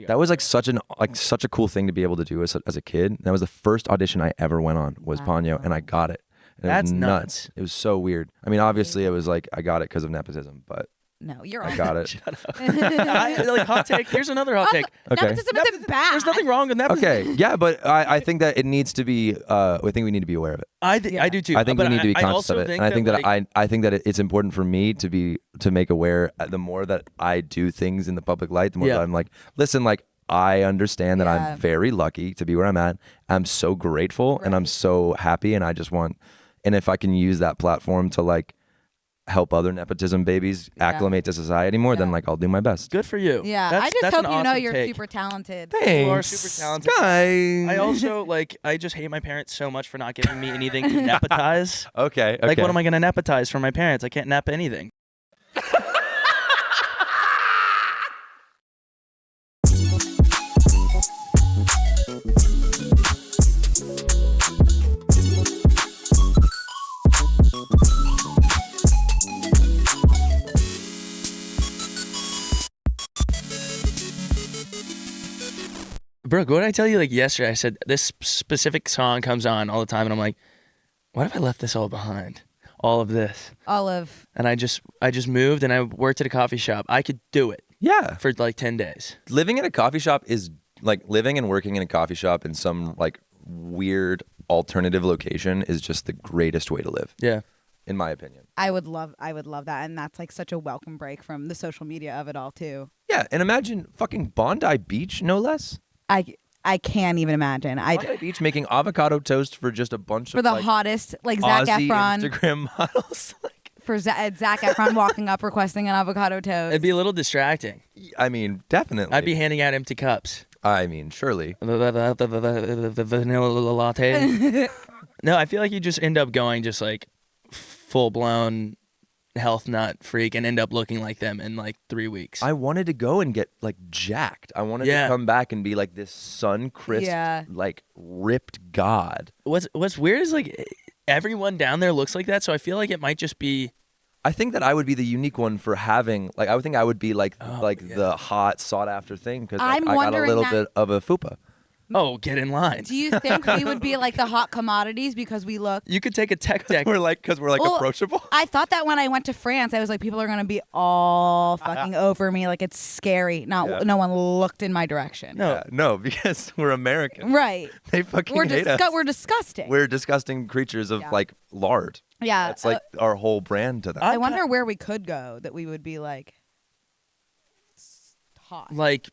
That was like such a cool thing to be able to do as a kid. That was the first audition I ever went on was Ponyo, and I got it. And That's it was nuts. It was so weird. I mean, obviously, it was like I got it because of nepotism, but No, you're I all got it. Shut up. Like hot take. Here's another hot take. Okay. Nepotism isn't bad. There's nothing wrong with nepotism. Okay, yeah, but I think that it needs to be. I think we need to be aware of it. I do too. I think we need to be conscious also of it, think and I think that like, I think that it's important for me to make aware. The more that I do things in the public light, the more that I'm like, listen, like I understand that I'm very lucky to be where I'm at. I'm so grateful and I'm so happy, and I just want, and if I can use that platform to like help other nepotism babies acclimate to society more, then like I'll do my best. Good for you. Yeah, I just hope an you know awesome you're take. super talented. Thanks. You are super talented. Guy. I also I just hate my parents so much for not giving me anything to nepotize. Okay. Like, what am I going to nepotize from my parents? I can't nep anything. Brooke, what did I tell you like yesterday? I said this specific song comes on all the time, and I'm like, what if I left this all behind? All of this. And I just moved, and I worked at a coffee shop. I could do it. Yeah. For like 10 days. Living in a coffee shop is like living and working in a coffee shop in some like weird alternative location is just the greatest way to live. Yeah. In my opinion. I would love that, and that's like such a welcome break from the social media of it all too. Yeah, and imagine fucking Bondi Beach, no less. I can't even imagine. Bondi Beach making avocado toast for just a bunch for of the like, hottest, like Zac Aussie Efron. Instagram models. For Zac Efron walking up requesting an avocado toast. It'd be a little distracting. I mean, definitely. I'd be handing out empty cups. I mean, surely. The vanilla latte. No, I feel like you just end up going just like full blown health nut freak and end up looking like them in like 3 weeks. I wanted to go and get like jacked. I wanted to come back and be like this sun-kissed, like ripped god. What's weird is like everyone down there looks like that, so I feel like it might just be. I think that I would be the unique one for having, like, I would think I would be like the hot sought after thing because like, I got a little bit of a fupa. Oh, get in line. Do you think we would be like the hot commodities because we look? You could take a tech deck. Because we're approachable. I thought that when I went to France, I was like, people are gonna be all fucking over me, like it's scary. No one looked in my direction. No, because we're American. Right. They fucking hate us. We're disgusting. We're disgusting creatures of like lard. Yeah. That's like our whole brand to them. I wonder where we could go that we would be like hot. Like.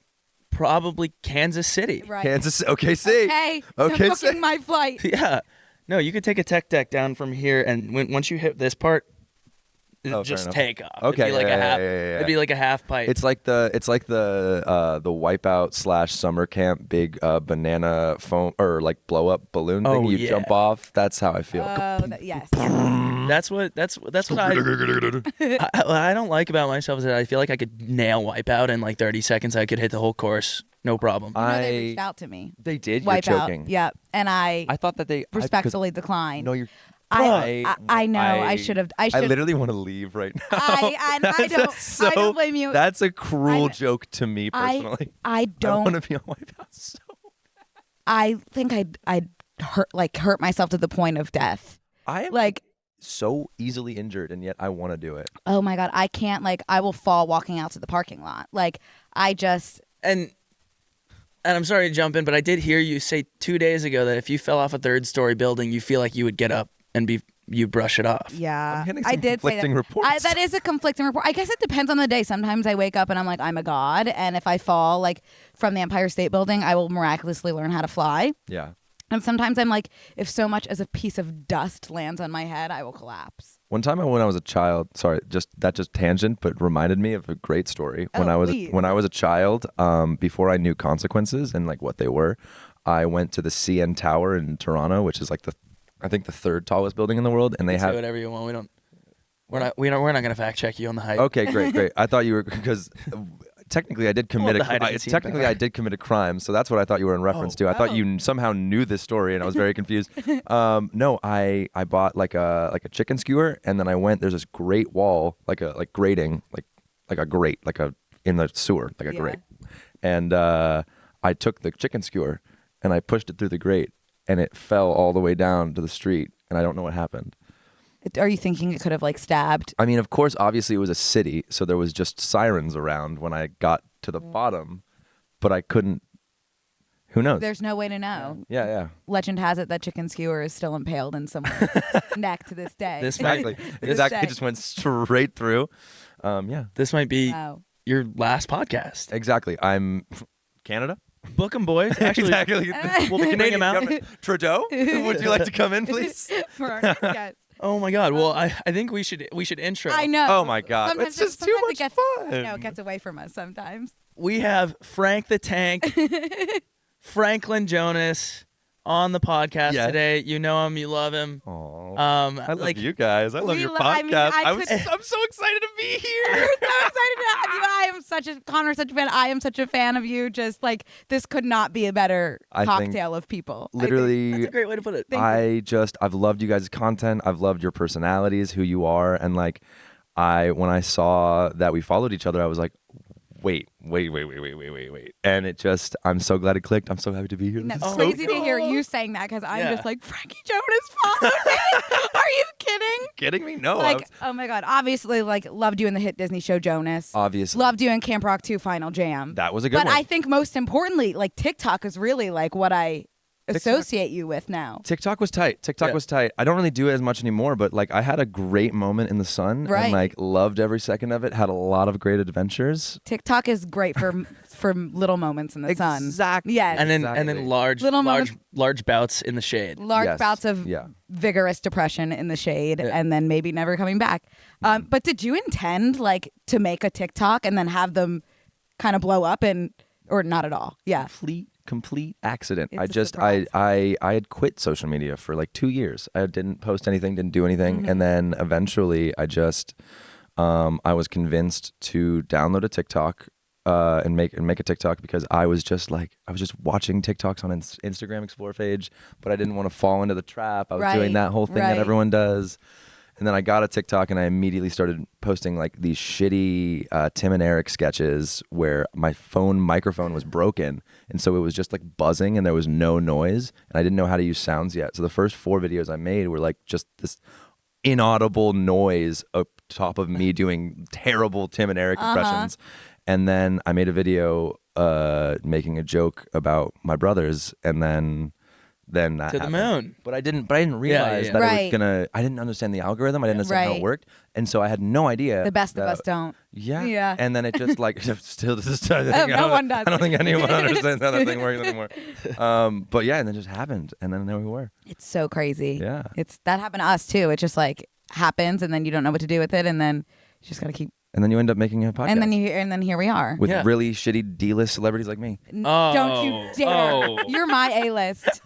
Probably Kansas City. Right. Kansas. Okay, see. Okay. Okay, booking my flight. Yeah. No, you could take a tech deck down from here, and once you hit this part, just take off. Okay. It'd be like a half. It'd be like a half pipe. It's like the wipeout / summer camp big banana foam or like blow up balloon thing. You jump off. That's how I feel. Yes. That's what I don't like about myself is that I feel like I could nail Wipeout in like 30 seconds. I could hit the whole course, no problem. They reached out to me. They did. Wipeout. You're joking. Yeah, and I thought that they respectfully declined. No, you're. I know. I should have. I literally want to leave right now. I don't blame you. That's a cruel joke to me personally. I don't want to be on Wipeout so bad. I think I'd hurt myself to the point of death. I am like so easily injured, and yet I want to do it. Oh my god, I can't. Like, I will fall walking out to the parking lot. Like, I just and I'm sorry to jump in, but I did hear you say 2 days ago that if you fell off a 3rd-story building, you feel like you would get up and you brush it off. Yeah, I'm getting some I did conflicting say that. reports. That is a conflicting report. I guess it depends on the day. Sometimes I wake up and I'm like, I'm a god, and if I fall like from the Empire State Building, I will miraculously learn how to fly. Yeah. And sometimes I'm like, if so much as a piece of dust lands on my head, I will collapse. One time when I was a child, sorry, just tangent, but reminded me of a great story. When I was a child, before I knew consequences and like what they were, I went to the CN Tower in Toronto, which is like I think the 3rd tallest building in the world, and they have say whatever you want. We're not going to fact check you on the height. Okay, great. I thought you were because. Technically, I did commit a crime, so that's what I thought you were in reference to. I thought you somehow knew this story, and I was very confused. No, I bought like a chicken skewer, and then I went. There's this great wall, like grating, like a grate, in the sewer, like a grate. and I took the chicken skewer and I pushed it through the grate, and it fell all the way down to the street, and I don't know what happened. Are you thinking it could have like stabbed? I mean, of course, obviously it was a city, so there was just sirens around when I got to the bottom, but I couldn't. Who knows? There's no way to know. Yeah. Legend has it that chicken skewer is still impaled in someone's neck to this day. Exactly. It just went straight through. Yeah. This might be your last podcast. Exactly. I'm Canada. Book 'em, boys. Actually, exactly. We'll be Canadian government. Trudeau, would you like to come in, please? For our next guest. Oh my God. Well, I think we should intro. I know. Oh my God. Sometimes it's just too much fun. It gets away from us sometimes. We have Frank the Tank, Franklin Jonas on the podcast today. You know him, you love him. Oh, I love you guys. I love your podcast. I'm so excited to be here. I'm so excited to have you. Connor's such a fan. I am such a fan of you. Just like this could not be a better cocktail of people. Literally, that's a great way to put it. I've loved you guys' content. I've loved your personalities, who you are, and like when I saw that we followed each other, I was like, wait. And it just, I'm so glad it clicked. I'm so happy to be here. It's crazy to hear you saying that because I'm just like, Frankie Jonas followed me. Are you kidding? Kidding me? No. Like, oh my God. Obviously, like, loved you in the hit Disney show Jonas. Obviously. Loved you in Camp Rock 2 Final Jam. That was a good one. But I think most importantly, like, TikTok is really like what I associate you with now. TikTok was tight. Was tight. I don't really do it as much anymore, but like I had a great moment in the sun and like loved every second of it. Had a lot of great adventures. TikTok is great for little moments in the sun. Exactly. Yes. And then large bouts in the shade. Large bouts of vigorous depression in the shade, and then maybe never coming back. But did you intend like to make a TikTok and then have them kind of blow up or not at all? Yeah. Complete accident. I had quit social media for like 2 years. I didn't post anything, didn't do anything, and then eventually I just I was convinced to download a TikTok and make a TikTok because I was just watching TikToks on Instagram Explore page, but I didn't want to fall into the trap. I was doing that whole thing that everyone does. And then I got a TikTok and I immediately started posting like these shitty Tim and Eric sketches where my phone microphone was broken. And so it was just like buzzing and there was no noise. And I didn't know how to use sounds yet. So the first 4 videos I made were like just this inaudible noise up top of me doing terrible Tim and Eric impressions. And then I made a video making a joke about my brothers, and then that to happened. The moon. But I didn't realize that it was gonna. I didn't understand the algorithm. I didn't understand how it worked, and so I had no idea. The best of us don't. Yeah. And then it just like still to this time. No one does. I don't think anyone understands how that thing works anymore. But yeah, and then it just happened, and then there we were. It's so crazy. Yeah. That happened to us too. It just like happens, and then you don't know what to do with it, and then you just gotta keep. And then you end up making a podcast. And then here we are. With really shitty D-list celebrities like me. Don't you dare. You're my A-list.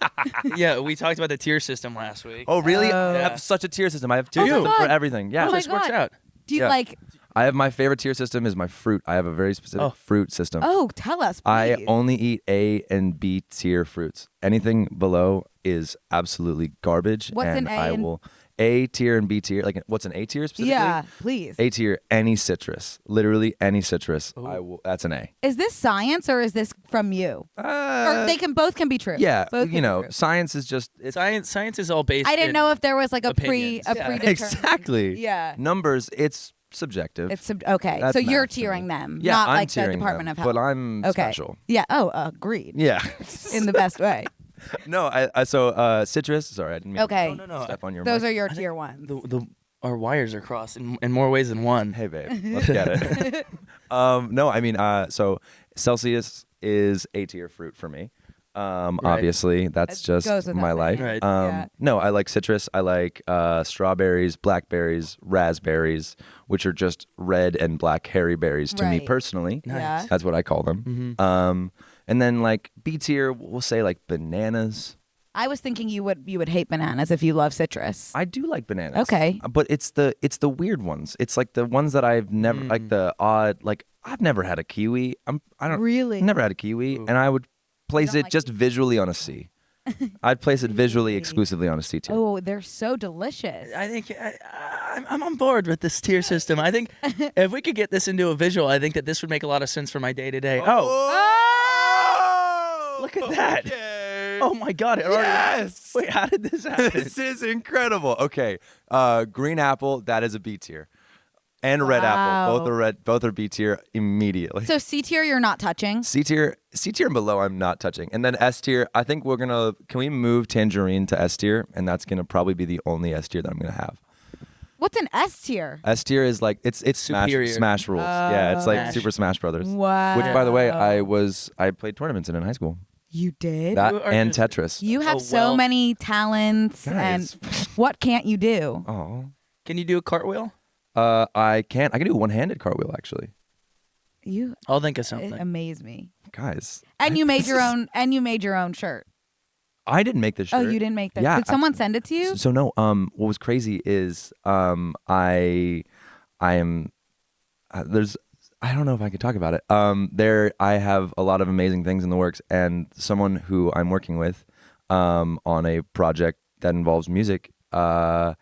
Yeah, we talked about the tier system last week. Oh, really? I have such a tier system. I have tier system for everything. Yeah. This works out. Do you like... I have my favorite tier system is my fruit. I have a very specific fruit system. Oh, tell us, please. I only eat A and B tier fruits. Anything below is absolutely garbage. What's an A A tier and B tier. Like, what's an A tier specifically? Yeah, please. A tier, any citrus. Literally any citrus. That's an A. Is this science or is this from you? Or both can be true. Yeah, both science is just science is all based. I didn't know if there was like a predetermined. Exactly. Yeah. Numbers. It's subjective. Okay. That's so you're math tiering them, yeah, not I'm like the tiering Department them, of Health. But I'm special. Yeah. Oh, agreed. Yeah. In the best way. No, so citrus. Sorry, I didn't mean to step on your Those mic. are your tier ones. Our wires are crossed in more ways than one. Hey, babe, let's get it. No, I mean, so Celsius is A tier fruit for me. Obviously, that's just my life. Right. No, I like citrus. I like strawberries, blackberries, raspberries, which are just red and black hairy berries to me personally. Nice. Yeah. That's what I call them. Mm-hmm. And then like B tier, we'll say like bananas. I was thinking you would hate bananas if you love citrus. I do like bananas. Okay. But it's the weird ones. It's like the ones that I've never like the odd like I've never had a kiwi. I don't really never had a kiwi, and I would place it just visually on a C. I'd place it visually exclusively on a C tier. Oh, they're so delicious. I think I'm on board with this tier system. I think if we could get this into a visual, I think that this would make a lot of sense for my day to day. Oh! look at that. Okay. Oh my God. Yes. Wait, how did this happen? This is incredible. Okay. Green apple, that is a B tier. And red apple, both are B tier immediately. So C tier, you're not touching. C tier and below, I'm not touching. And then S tier, I think can we move tangerine to S tier? And that's gonna probably be the only S tier that I'm gonna have. What's an S tier? S tier is like it's Smash rules. Yeah, it's like Super Smash Brothers. Wow. Which, by the way, I played tournaments in high school. You did? That and Tetris. You have so many talents, Guys. and what can't you do? Oh. Can you do a cartwheel? I can do a one-handed cartwheel actually. I'll think of something. Amaze me. Guys. And you made your own. And you made your own shirt. I didn't make this shirt. Oh, you didn't make that. Yeah, Did someone send it to you? So no. What was crazy is I am there's I don't know if I could talk about it. I have a lot of amazing things in the works, and someone who I'm working with on a project that involves music. The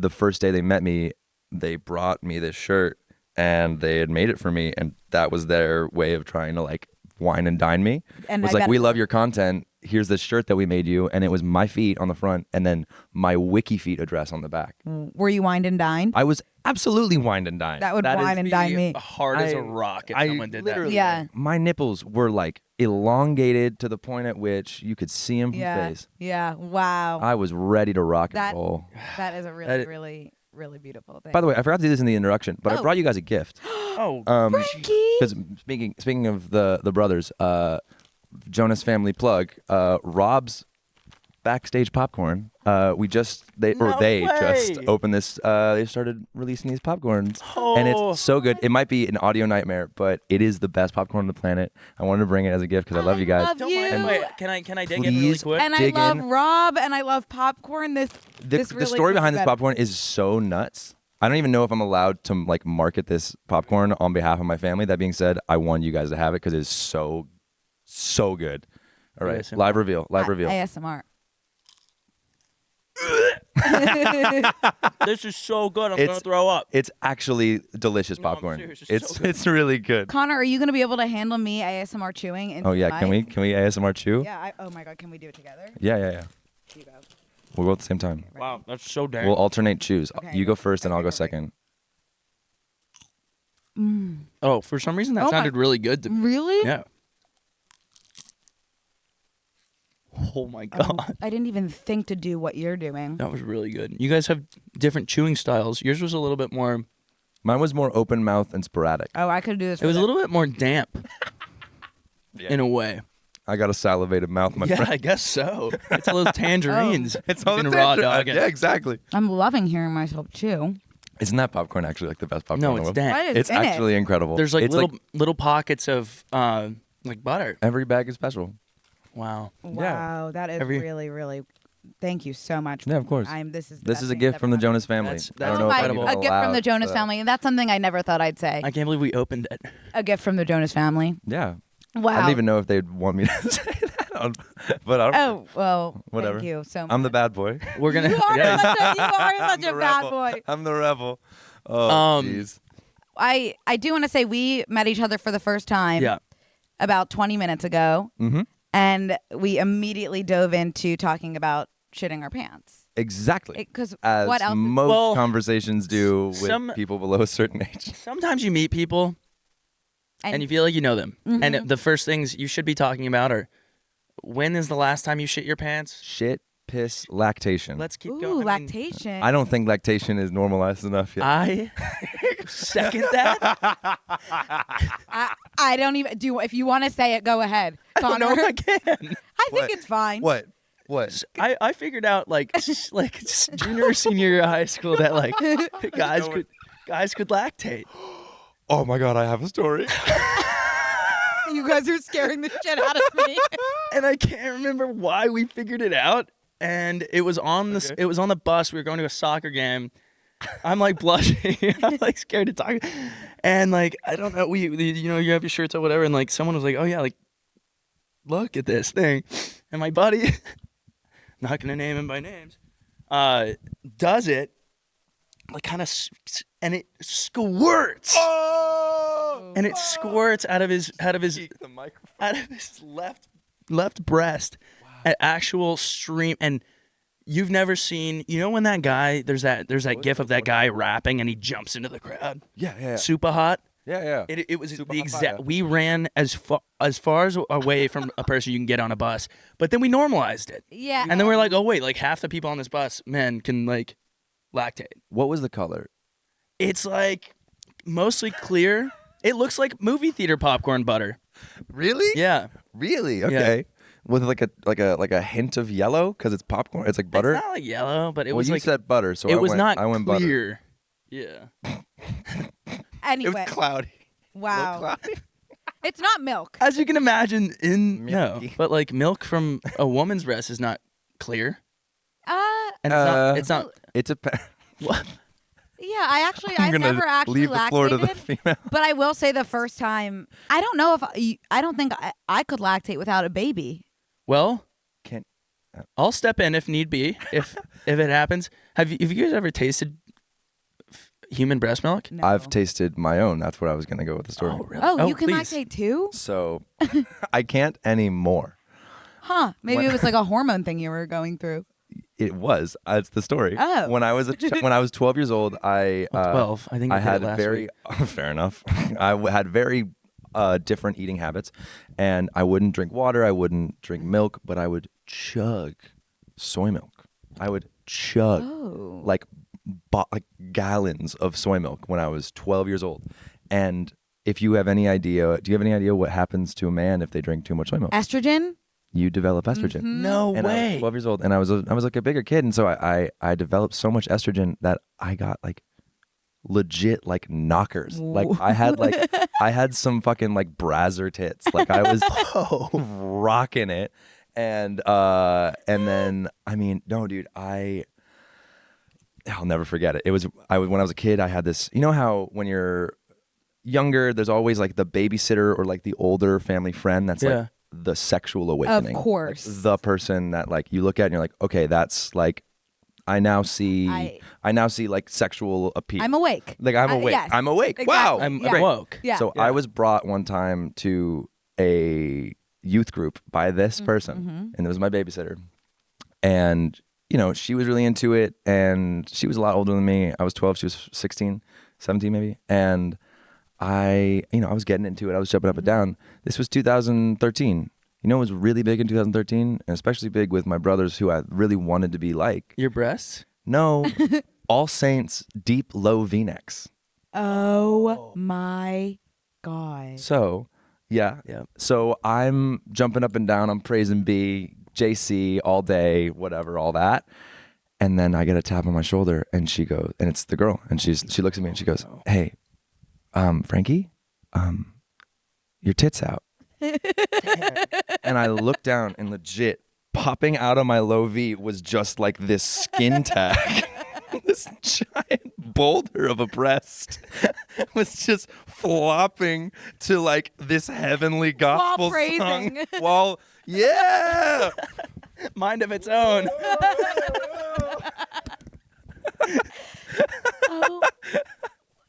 first day they met me, they brought me this shirt, and they had made it for me, and that was their way of trying to like wine and dine me. And it was like, we love your content. Here's this shirt that we made you, and it was my feet on the front, and then my Wiki Feet address on the back. Were you wined and dined? I was absolutely wined and dined. That would wine and dine me. Hard as a rock if someone did that. Yeah. My nipples were like elongated to the point at which you could see them from space. Yeah. Wow. I was ready to rock and roll. That is a really beautiful thing. By the way, I forgot to do this in the introduction, but I brought you guys a gift. Frankie! Because speaking of the brothers, Jonas family plug, Rob's backstage popcorn. They just opened this. They started releasing these popcorns, and it's so good. It might be an audio nightmare, but it is the best popcorn on the planet. I wanted to bring it as a gift because I love you guys. Love you. Wait, can I dig in really quick? And I love Rob, and I love popcorn. The story behind this popcorn is so nuts. I don't even know if I'm allowed to like market this popcorn on behalf of my family. That being said, I want you guys to have it because it's so good. All right, ASMR. live reveal. ASMR. This is so good. I'm gonna throw up. It's actually delicious popcorn. It's really good. Connor, are you gonna be able to handle me ASMR chewing? Oh yeah, can we ASMR chew? Yeah. Oh my God, can we do it together? Yeah. You go. We'll go at the same time. Wow, that's so dang. We'll alternate chews. Okay. You go first, and I'll go Perfect. second. Oh, for some reason that sounded really good to me. Really? Yeah. Oh my God. I didn't even think to do what you're doing. That was really good. You guys have different chewing styles. Yours was a little bit more. Mine was more open mouth and sporadic. Oh, I could do this. It was a little bit more damp. In a way. I got a salivated mouth, my Yeah, friend. I guess so. It's all those tangerines. It's all Been the raw tangerine. dogging. Yeah, exactly. I'm loving hearing myself chew. Isn't that popcorn actually like the best popcorn No, in the it's world? damp. What is It's in it? actually incredible. There's like it's little pockets of like butter. every bag is special. Wow. Wow, that is really. Thank you so much. Yeah, of course. This is a gift from the Jonas family. That's I don't know if incredible. I'm A gift from the Jonas allowed, family, and that's something I never thought I'd say. I can't believe we opened it. A gift from the Jonas family. Yeah. Wow. I don't even know if they'd want me to say that. But I don't. Oh well. Whatever. Thank you so much. I'm the bad boy. We're gonna. You are yeah. such a bad boy. I'm the rebel. Oh, jeez. I do want to say we met each other for the first time. Yeah. About 20 minutes ago. Mm-hmm. And we immediately dove into talking about shitting our pants. Exactly. Because As what else? most conversations do with some- people below a certain age. Sometimes you meet people and you feel like you know them, and the first things you should be talking about are, when is the last time you shit your pants? Shit, piss, lactation. Let's keep Ooh, going. lactation. I don't think lactation is normalized enough yet. I second that. I don't even do. If you want to say it, go ahead, Connor. No, I can. I think it's fine. What? I figured out like junior or senior year of high school that like guys could lactate. Oh my God, I have a story. You guys are scaring the shit out of me. And I can't remember why we figured it out. And it was on it was on the bus. We were going to a soccer game. I'm like blushing. I'm like scared to talk. And like I don't know. You have your shirts or whatever. And like someone was like, oh yeah, like look at this thing. And my buddy, not gonna name him by names, does it. Like kind of, and it squirts. Oh! And it squirts out of his The microphone. out of his left left breast, an actual stream. And you've never seen, when that guy, there's that gif of that guy rapping and he jumps into the crowd. Yeah. Super hot. Yeah. It was Super the hot exact. fire. We ran as far as away from a person you can get on a bus, but then we normalized it. Yeah. And then we're like, oh wait, like half the people on this bus, men, can like lactate. What was the color? It's like mostly clear. It looks like movie theater popcorn butter. Really? Yeah. Really? Okay. With like a hint of yellow because it's popcorn. It's like butter. It's not like yellow, but it was you like said butter, so it was not I went clear. Yeah. Anyway. It was cloudy. Wow. Cloudy. It's not milk. As you can imagine, Milky. but like milk from a woman's breast is not clear, and it's not. It's a. What? Yeah, I've gonna never actually leave the floor to the lactated, female. but I will say the first time, I don't know if I don't think I could lactate without a baby. Well, Can't. I'll step in if need be. If it happens, have you guys ever tasted human breast milk? No. I've tasted my own. That's where I was gonna go with the story. Oh, really? Oh, you can please. lactate too? So I can't anymore. Huh? Maybe it was like a hormone thing you were going through. It was. It's the story. Oh. When I was when I was 12 years old, I 12. I think I you did had it last very fair enough. I had very different eating habits, and I wouldn't drink water. I wouldn't drink milk, but I would chug soy milk. I would chug like gallons of soy milk when I was 12 years old. And if you have any idea, do you have any idea what happens to a man if they drink too much soy milk? Estrogen? You develop estrogen. No And I way. was 12 years old, and I was like a bigger kid, and so I developed so much estrogen that I got like legit like knockers. Like I had some fucking like brazzer tits. Like I was rocking it, and then I mean, no, dude, I'll never forget it. It was when I was a kid. I had this. You know how when you're younger, there's always like the babysitter or like the older family friend that's like the sexual awakening. Of course. Like, the person that like you look at and you're like, okay, that's like I now see like sexual appeal. I'm awake. Like I'm awake. Yes, I'm awake. exactly. Wow. I'm Yeah. woke. Yeah. So I was brought one time to a youth group by this person, and it was my babysitter. And she was really into it, and she was a lot older than me. I was 12, she was 16, 17 maybe. And I was getting into it. I was jumping up and down. This was 2013. It was really big in 2013, and especially big with my brothers who I really wanted to be like. Your breasts? No, All Saints deep low V-necks. Oh my God. So, yeah. So I'm jumping up and down. I'm praising B, JC all day, whatever, all that. And then I get a tap on my shoulder, and she goes, and it's the girl, and she looks at me and she goes, "Hey, Frankie, your tits out." And I look down, and legit popping out of my low V was just like this skin tag. This giant boulder of a breast was just flopping to like this heavenly gospel song. While yeah, Mind of its own.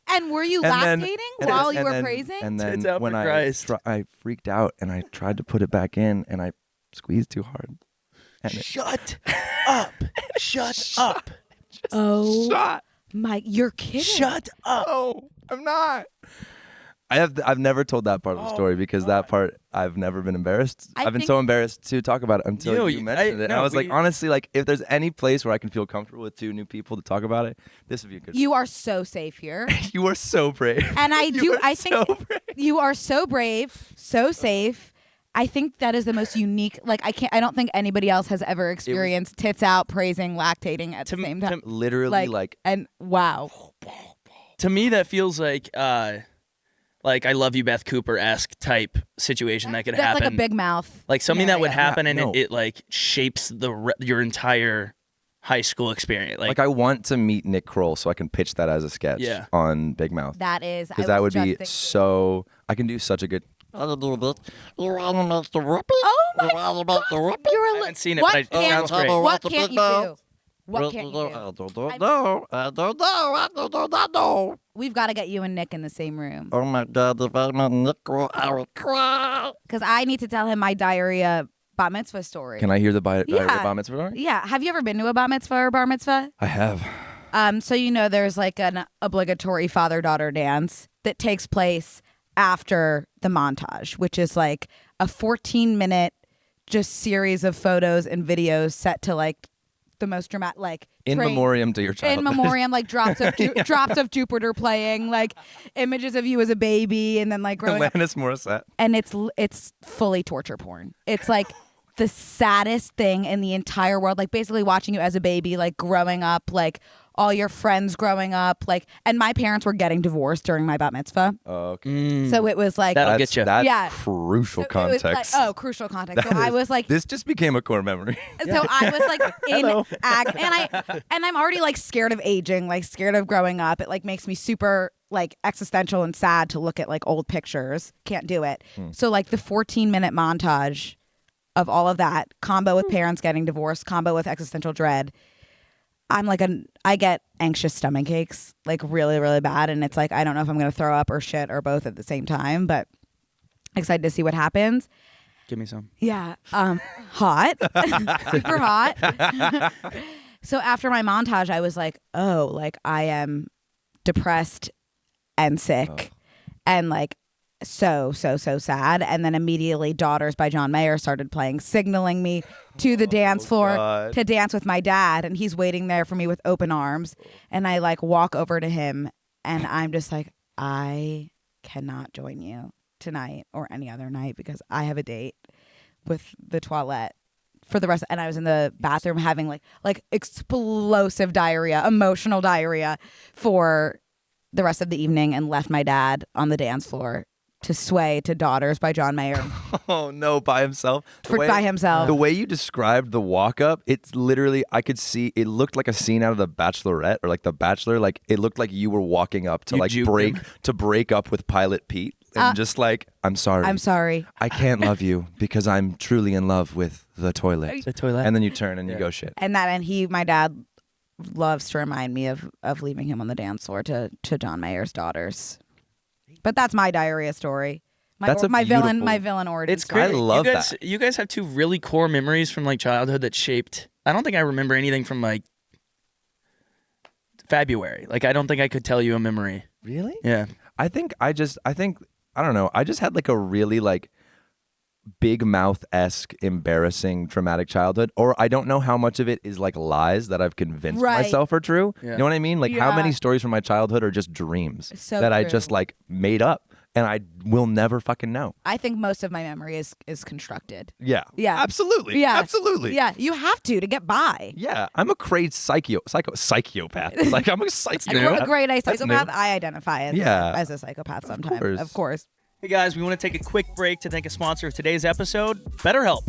And were you lactating while you were praising? And then Tits out when for Christ. I freaked out and I tried to put it back in and I squeezed too hard. And Shut up. Shut up. Shut. Mike, you're kidding. Shut up. Oh, I'm not. I've never told that part of the story because that part I've never been embarrassed. I've been so embarrassed to talk about it until you mentioned it. And I was like, honestly, like if there's any place where I can feel comfortable with two new people to talk about it, this would be a good. You are so safe here. You are so brave. And I think so brave. you are so brave, so safe. I think that is the most unique. Like I don't think anybody else has ever experienced tits out, praising, lactating at the same time. Literally, like and wow. To me, that feels like I Love You, Beth Cooper-esque type situation that could happen. That's like a big mouth. Like something that would happen, and no. it like shapes your entire high school experience. Like I want to meet Nick Kroll so I can pitch that as a sketch on Big Mouth. That is because that would be so. I can do such a good. You want to make the whoopee? Oh my You want to make the whoopee? I haven't seen it, but it sounds great. What can't you do? What can't you do? I don't know. We've got to get you and Nick in the same room. Oh my God, if I met Nick, I would cry. Because I need to tell him my diarrhea bat mitzvah story. Can I hear the bat mitzvah story? Yeah. Have you ever been to a bat mitzvah or bar mitzvah? I have. So there's like an obligatory father-daughter dance that takes place after the montage, which is like a 14-minute just series of photos and videos set to like the most dramatic, like in memoriam to your childhood. In memoriam, like drops of Jupiter playing, like images of you as a baby, and then like growing Alanis Morissette. And it's fully torture porn. It's like the saddest thing in the entire world. Like basically watching you as a baby, like growing up, like all your friends growing up, like, and my parents were getting divorced during my bat mitzvah. Okay. So it was like that'll get you. That's crucial context. Crucial context. So I was like, this just became a core memory. So I was like and I'm already like scared of aging, like scared of growing up. It like makes me super like existential and sad to look at like old pictures. Can't do it. So like the 14-minute montage of all of that, combo with parents getting divorced, combo with existential dread. I'm like I get anxious stomach aches like really, really bad. And it's like, I don't know if I'm going to throw up or shit or both at the same time, but excited to see what happens. Give me some. Yeah. Hot, super hot. So after my montage, I was like, oh, like I am depressed and sick and like so sad. And then immediately Daughters by John Mayer started playing, signaling me to the dance floor to dance with my dad. And he's waiting there for me with open arms. And I like walk over to him and I'm just like, I cannot join you tonight or any other night because I have a date with the toilette for the rest. And I was in the bathroom having like explosive diarrhea, emotional diarrhea for the rest of the evening and left my dad on the dance floor to sway to Daughters by John Mayer. Oh no, by himself? By himself. The way you described the walk up, it's literally, I could see, it looked like a scene out of The Bachelorette or like The Bachelor. Like it looked like you were walking up to break up with Pilot Pete. And just like, I'm sorry. I can't love you because I'm truly in love with the toilet. The toilet. And then you turn and you go shit. And my dad loves to remind me of leaving him on the dance floor to John Mayer's Daughters. But that's my diarrhea story. My villain origin. It's great. I love that. You guys have two really core memories from like childhood that shaped. I don't think I remember anything from like February. Like I don't think I could tell you a memory. Really? Yeah. I think I don't know. I just had like a really like big mouth-esque, embarrassing, traumatic childhood. Or I don't know how much of it is like lies that I've convinced myself are true. Yeah. You know what I mean? Like how many stories from my childhood are just dreams that I just like made up and I will never fucking know. I think most of my memory is constructed. Yeah. Yeah. Absolutely. Yeah. Absolutely. Yeah. You have to get by. Yeah. I'm a crazy psychopath. Like I'm a psychopath. A grade A psychopath. I identify as a psychopath sometimes. Of course. Hey guys, we want to take a quick break to thank a sponsor of today's episode, BetterHelp.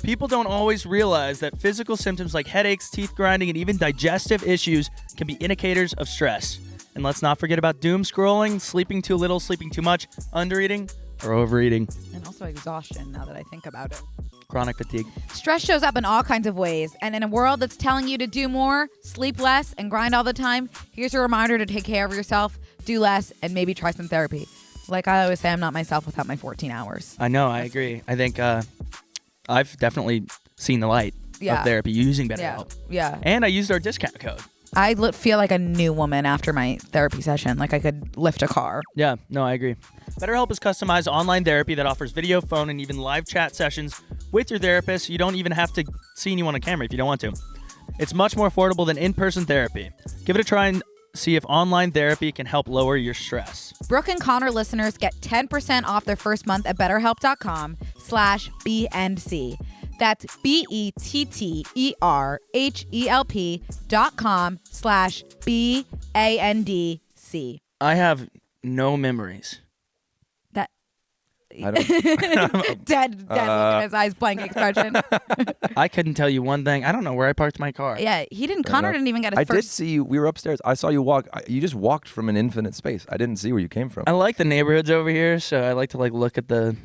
People don't always realize that physical symptoms like headaches, teeth grinding, and even digestive issues can be indicators of stress. And let's not forget about doom scrolling, sleeping too little, sleeping too much, undereating, or overeating. And also exhaustion, now that I think about it. Chronic fatigue. Stress shows up in all kinds of ways. And in a world that's telling you to do more, sleep less, and grind all the time, here's a reminder to take care of yourself, do less, and maybe try some therapy. Like I always say, I'm not myself without my 14 hours. I know, I agree. I think I've definitely seen the light of therapy using BetterHelp. Yeah. And I used our discount code. I feel like a new woman after my therapy session. Like I could lift a car. Yeah, no, I agree. BetterHelp is customized online therapy that offers video, phone, and even live chat sessions with your therapist. You don't even have to see anyone on camera if you don't want to. It's much more affordable than in-person therapy. Give it a try and see if online therapy can help lower your stress. Brooke and Connor listeners get 10% off their first month at BetterHelp.com/BNC. That's BetterHelp.com/BANDC. I have no memories. I don't. dead look in his eyes, blank expression. I couldn't tell you one thing. I don't know where I parked my car. Yeah, Connor didn't even get his first. I did see you. We were upstairs. I saw you walk. You just walked from an infinite space. I didn't see where you came from. I like the neighborhoods over here, so I like to look at the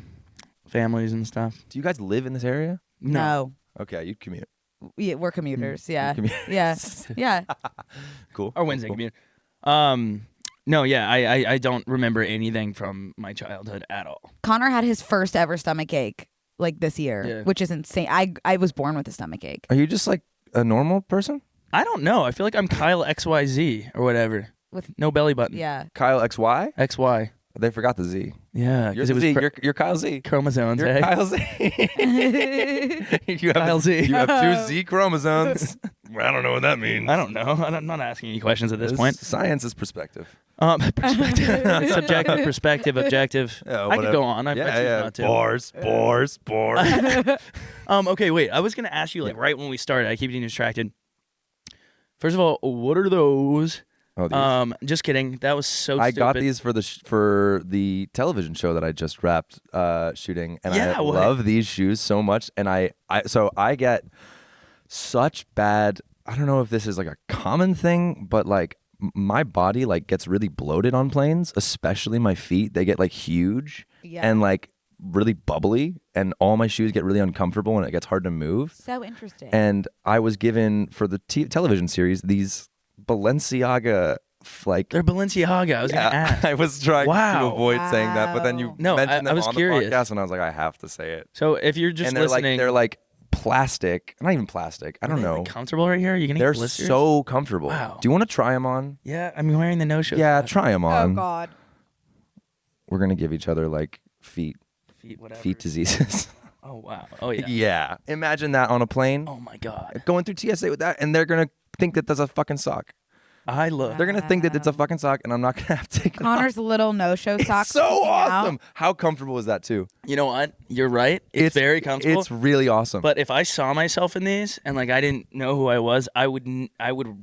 families and stuff. Do you guys live in this area? No. Okay, you commute. Yeah, we're commuters. Yeah. Yeah. Yeah. Cool. Our Wednesday commute. No, yeah, I don't remember anything from my childhood at all. Connor had his first ever stomach ache like this year, Yeah. which is insane. I was born with a stomach ache. Are you just like a normal person? I don't know. I feel like I'm Kyle XYZ or whatever. With no belly button. Yeah. Kyle XY? XY. They forgot the Z. Yeah, You're because the it was Z. You're Kyle Z. chromosomes. You're eh? Kyle Z. you have, Kyle Z. You have 2 Z chromosomes. I don't know what that means. I don't know. I'm not asking any questions at this point. Science is perspective. Perspective, subjective, perspective, objective. Yeah, I could go on. I choose not to. Bars. Okay, wait. I was gonna ask you right when we started. I keep getting distracted. First of all, what are those? Oh, just kidding. That was so. I stupid. got these for the television show that I just wrapped shooting, and I love these shoes so much. And I get such bad. I don't know if this is like a common thing, but like my body like gets really bloated on planes, especially my feet. They get like huge and like really bubbly, and all my shoes get really uncomfortable, and it gets hard to move. So interesting. And I was given for the television series these Balenciaga, like they're Balenciaga. I was gonna ask. I was trying to avoid saying that, but then you mentioned them I was on curious. the podcast, and I was like, I have to say it. So if you're just and they're listening, they're like plastic, not even plastic. I don't know. Like comfortable right here? Are you gonna They're get blisters? so comfortable. Wow. Do you want to try them on? Yeah, I'm wearing the no-show. Yeah, try them on. Oh God. We're gonna give each other like feet diseases. Oh wow. Oh yeah. Yeah. Imagine that on a plane. Oh my God. Going through TSA with that, and they're gonna think that that's a fucking sock. They're gonna think that it's a fucking sock, and I'm not gonna have to take it Connor's little no-show sock. So awesome! How comfortable is that too? You know what? You're right. It's very comfortable. It's really awesome. But if I saw myself in these and like I didn't know who I was, I would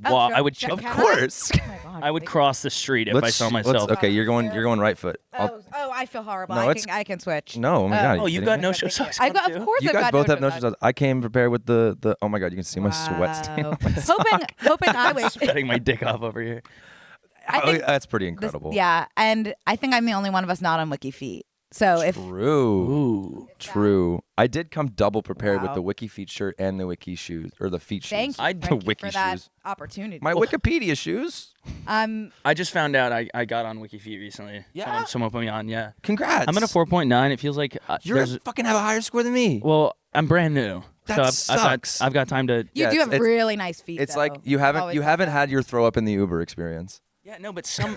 walk. I would. Of course. Oh my God. I would cross the street if I saw myself. Okay, you're going right foot. I feel horrible. No, I can switch. No, oh my God. Oh, you've got no-show socks. I've got, of course, You I've guys got both have no-show no-show socks. I came prepared with the. Oh my God, you can see my sweat stain. On my hoping I was. Spreading my dick off over here. I think that's pretty incredible. And I think I'm the only one of us not on Wiki Feet. So True. I did come double prepared with the Wiki Feet shirt and the Wiki shoes or the feet shoes. Thank you, Frankie, for that opportunity. My Wikipedia shoes. I just found out I got on WikiFeet recently. Yeah? Someone put me on. Yeah. Congrats. I'm at a 4.9. It feels like you fucking have a higher score than me. Well, I'm brand new. That so sucks. I've got time to. You do have really nice feet. It's though. like you haven't had your throw up in the Uber experience. Yeah, no, but some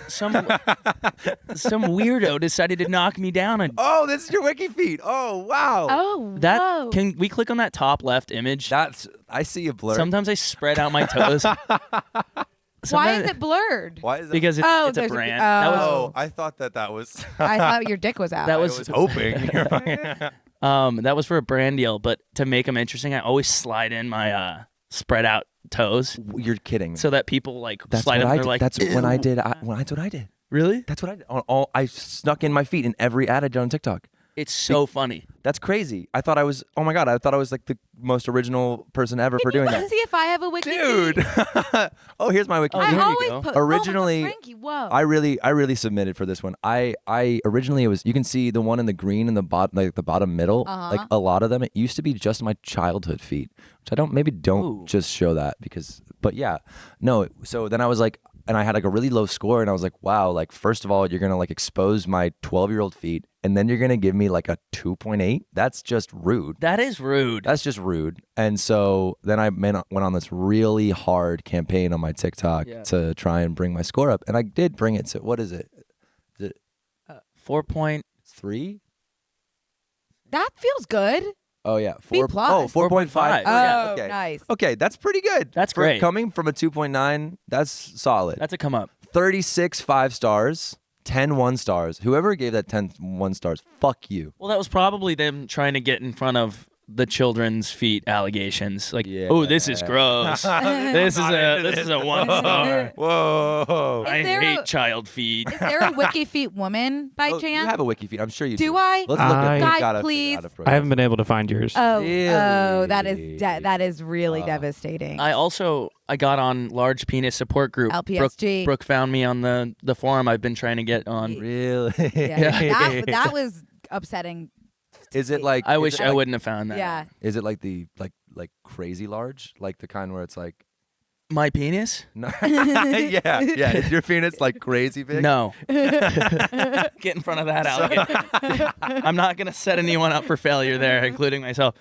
weirdo decided to knock me down. Oh, this is your Wiki Feet. Oh, wow. Oh, whoa. Can we click on that top left image? I see a blur. Sometimes I spread out my toes. Why is it blurred? Why is that? Because it's a brand. I thought that was. I thought your dick was out. I was hoping. That was for a brand deal, but to make them interesting, I always slide in my spread out toes. You're kidding. So that people that's slide what up. I They're did. like, That's what I did. That's what I did. Really? That's what I did. I snuck in my feet in every ad I did on TikTok. It's so funny. That's crazy. I thought I was. Oh my God! I thought I was like the most original person ever for doing that. See if I have a Wiki Dude. Oh, here's my Wiki. I always go. put. Originally, oh my God, Frankie, whoa. I really submitted for this one. I originally it was. You can see the one in the green in the bottom, like the bottom middle. Like a lot of them, it used to be just my childhood feet, which I don't just show that because. But yeah, no. So then I was like. And I had like a really low score, and I was like, wow, like first of all, you're gonna like expose my 12-year-old feet, and then you're gonna give me like a 2.8? That's just rude. That is rude. That's just rude. And so then I went on this really hard campaign on my TikTok to try and bring my score up, and I did bring it to, what is it? Is it 4.3? That feels good. Oh yeah, B+. 4.5. Oh, okay. nice. Okay, that's pretty good. That's great. Coming from a 2.9, that's solid. That's a come up. 36 5 stars, 10 1 stars. Whoever gave that 10 1 stars, fuck you. Well, that was probably them trying to get in front of the children's feet allegations. Like, oh, this is gross. this is a 1 star. Whoa. I hate child feet. Is there a Wiki Feet woman by chance? You have a Wiki Feet. I'm sure you do. Do I? Let's look at it. Guys, Gotta please. figure out I haven't been able to find yours. Oh, Really? that is really devastating. I got on large penis support group. LPSG. Brooke found me on the forum I've been trying to get on. Really? Yeah, that was upsetting. Is it like? I wish I wouldn't have found that. Yeah. Is it like the like crazy large, like the kind where it's like? My penis? No. Yeah. Is your penis like crazy big? No. Get in front of that alligator. I'm not gonna set anyone up for failure there, including myself.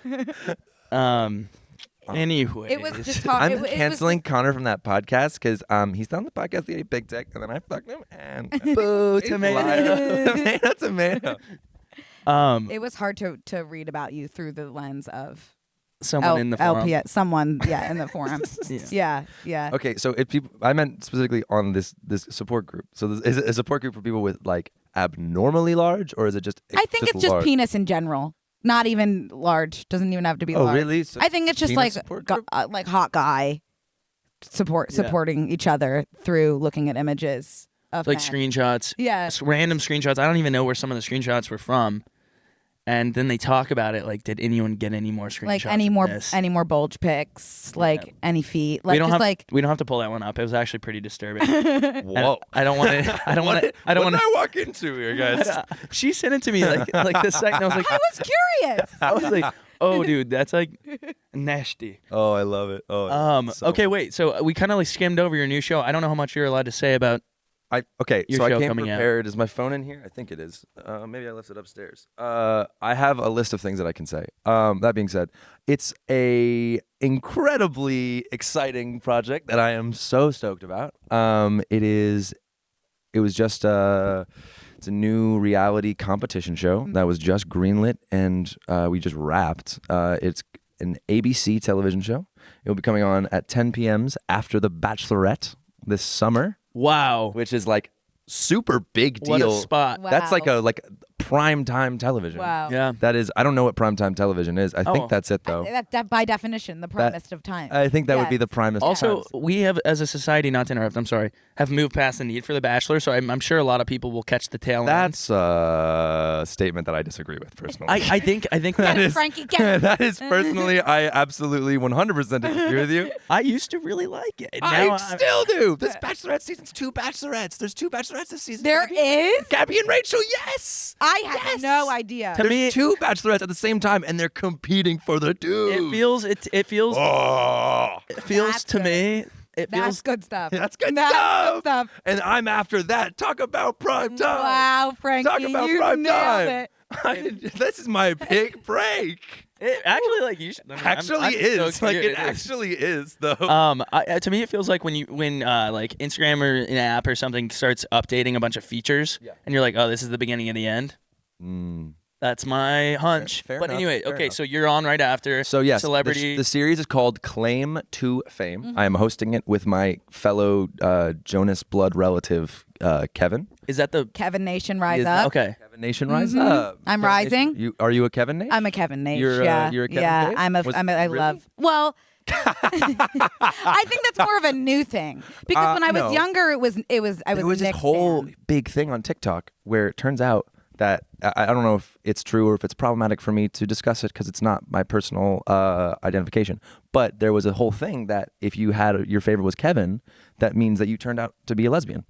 Anyway, It was just I'm canceling Connor from that podcast because he's on the podcast the Big Tech, and then I fucked him and boo, tomato. tomato. It was hard to read about you through the lens of someone in the forum. Someone in the forum. Yeah. Okay, so I meant specifically on this support group. So is it a support group for people with like abnormally large, or is it just? I think it's just large? penis in general. Not even large. Doesn't even have to be large. Oh, really? So I think it's just like hot guy supporting each other through looking at images of like men. screenshots. Yeah. Random screenshots. I don't even know where some of the screenshots were from. And then they talk about it like, did anyone get any more screenshots? Like any more bulge pics, like any feet. Like we don't just have to pull that one up. It was actually pretty disturbing. Whoa! I don't want to. What did I walk into here, guys? She sent it to me like the second. I was like, I was curious. I was like, oh, dude, that's like nasty. Oh, I love it. Okay, wait. So we kind of like skimmed over your new show. I don't know how much you're allowed to say about. So I came coming prepared. Is my phone in here? I think it is. Maybe I left it upstairs. I have a list of things that I can say. That being said, it's a incredibly exciting project that I am so stoked about. It's a new reality competition show that was just greenlit and we just wrapped. It's an ABC television show. It will be coming on at 10 p.m. after The Bachelorette this summer. Wow. Which is like super big deal. What a spot. Wow. That's like a prime time television. Wow. Yeah. That is, I don't know what prime time television is. I think that's it though. That by definition, the primest of time. I think that would be the primest. Also, of times. we have, as a society, not to interrupt, I'm sorry, have moved past the need for The Bachelor, so I'm sure a lot of people will catch the tail end. That's a statement that I disagree with personally. I think Get it, Frankie, get it. That is personally, I absolutely 100% disagree with you. I used to really like it. I still do. This Bachelorette season's 2 Bachelorettes. There's 2 Bachelorettes this season. There is? Gabby and Rachel, yes. I had no idea. There's 2 Bachelorettes at the same time, and they're competing for the dude. It feels Oh, That's to good. me. It That's feels good stuff. that's good That's stuff. good stuff. And I'm after that. Talk about prime time. Wow, Frankie, Talk about you prime nailed time. it. This is my big break. It actually like you should, Actually I'm is. so Like curious. it actually is though. To me, it feels like when like Instagram or an app or something starts updating a bunch of features, and you're like, oh, this is the beginning of the end. That's my hunch. Fair but enough, anyway, fair okay, enough. so you're on right after. So yes, Celebrity. the series is called Claim to Fame. I am hosting it with my fellow Jonas blood relative Kevin. Is that the Kevin Nation, rise up. okay? Kevin Nation, rise up. I'm Kevin rising. Nation. Are you a Kevin Nation? I'm a Kevin Nation. You're a Kevin yeah. Nation? I Really? love. Well, I think that's more of a new thing because when I was no. younger, I was There was a this Knicks whole fan. big thing on TikTok where it turns out that I don't know if it's true or if it's problematic for me to discuss it because it's not my personal identification. But there was a whole thing that if you had your favorite was Kevin, that means that you turned out to be a lesbian.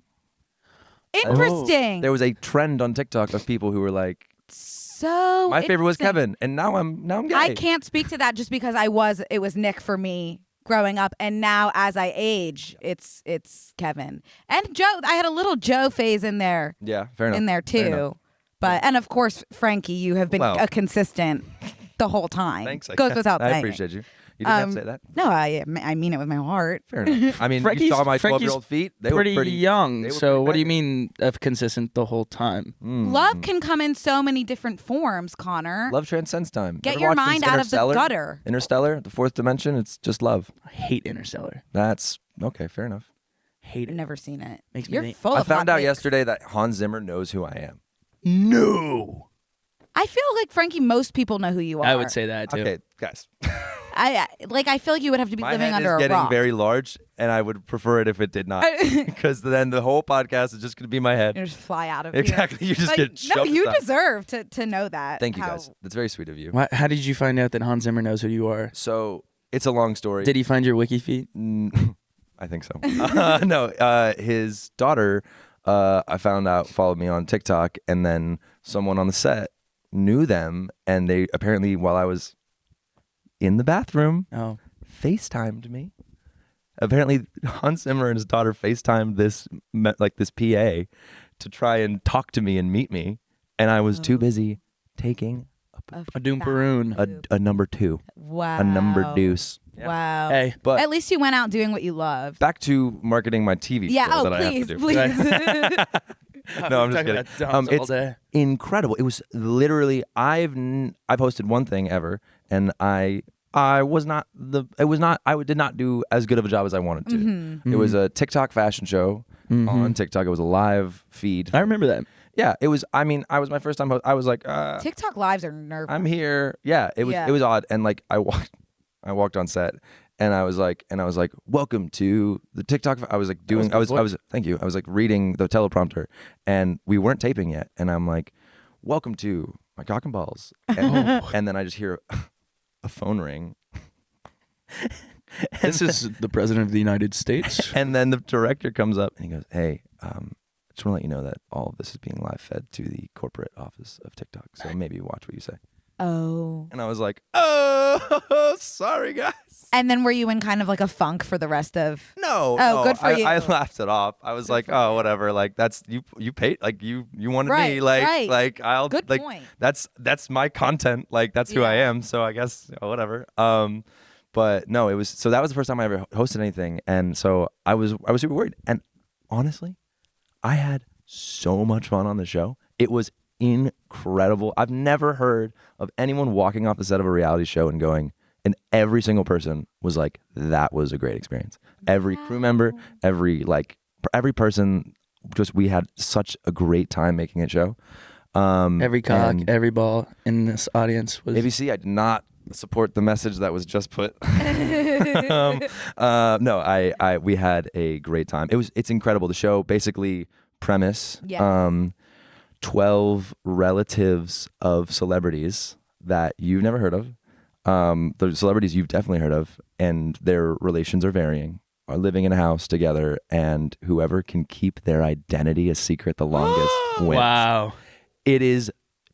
Interesting. There was a trend on TikTok of people who were like, So my favorite was interesting. Kevin, and now I'm gay. I can't speak to that just because it was Nick for me growing up, and now as I age, it's Kevin and Joe. I had a little Joe phase in there. Yeah, fair enough. In there Fair enough. too, and of course, Frankie, you have been a consistent the whole time. Thanks. Goes without saying. I appreciate you. You didn't have to say that. No, I mean it with my heart. Fair enough. I mean, you saw my 12-year-old feet. They pretty were pretty young. they were So pretty what do you nice. mean of consistent the whole time? Love can come in so many different forms, Connor. Love transcends time. Get Ever your watched mind out of the Interstellar? gutter. Interstellar, the 4th dimension. It's just love. I hate Interstellar. That's okay. Fair enough. Hate I've it. never seen it. Makes me You're think- full I of hot found out takes. yesterday that Hans Zimmer knows who I am. No. I feel like Frankie, most people know who you are. I would say that too. Okay, guys. I feel like you would have to be My living head under is a getting rock. very large, and I would prefer it if it did not, because then the whole podcast is just going to be my head. You just fly out of Exactly. here. You just But get no, shoved you aside. deserve to know that. Thank you, how- guys. That's very sweet of you. How did you find out that Hans Zimmer knows who you are? So it's a long story. Did he find your wiki feed? I think so. No, his daughter, I found out, followed me on TikTok, and then someone on the set knew them, and they apparently, while I was in the bathroom, Oh. FaceTimed me apparently Hans Zimmer and his daughter FaceTimed this PA to try and talk to me and meet me, and I was too busy taking a doomperoon, a number 2. Wow. A number deuce. Yeah. Wow. Hey, but at least you went out doing what you love. Back to marketing my TV show that I have to do. Please. No, I'm just kidding. It's incredible. It was literally I posted one thing ever, and I did not do as good of a job as I wanted to. Mm-hmm. It was a TikTok fashion show on TikTok. It was a live feed. I remember that. Yeah, it was. I mean, I was my first time. I was like, TikTok lives are nervous. I'm here. Yeah, it was odd, and like I walked on set, and I was like, welcome to the TikTok. I was like doing. Thank you. I was like reading the teleprompter, and we weren't taping yet, and I'm like, welcome to my cock and balls, and then I just hear a phone ring. This is the president of the United States. And then the director comes up and he goes, hey, I just want to let you know that all of this is being live fed to the corporate office of TikTok. So maybe watch what you say. Oh. And I was like, oh, sorry, guys. And then were you in kind of like a funk for the rest of? No. Good for you. I laughed it off. I was like, oh, whatever. Like that's you paid. Like you wanted me. Like I'll. Good like, point. That's my content. Like that's who I am. So I guess whatever. But no, it was. So that was the first time I ever hosted anything, and so I was super worried. And honestly, I had so much fun on the show. It was incredible. I've never heard of anyone walking off the set of a reality show and going, and every single person was like, that was a great experience. Every crew member, every person, just we had such a great time making a show. Every cock, every ball in this audience was ABC. I did not support the message that was just put. No, we had a great time. It's incredible. The show basically premise. Yes. 12 relatives of celebrities that you've never heard of. The celebrities you've definitely heard of, and their relations are varying, are living in a house together, and whoever can keep their identity a secret the longest wins. Wow. It is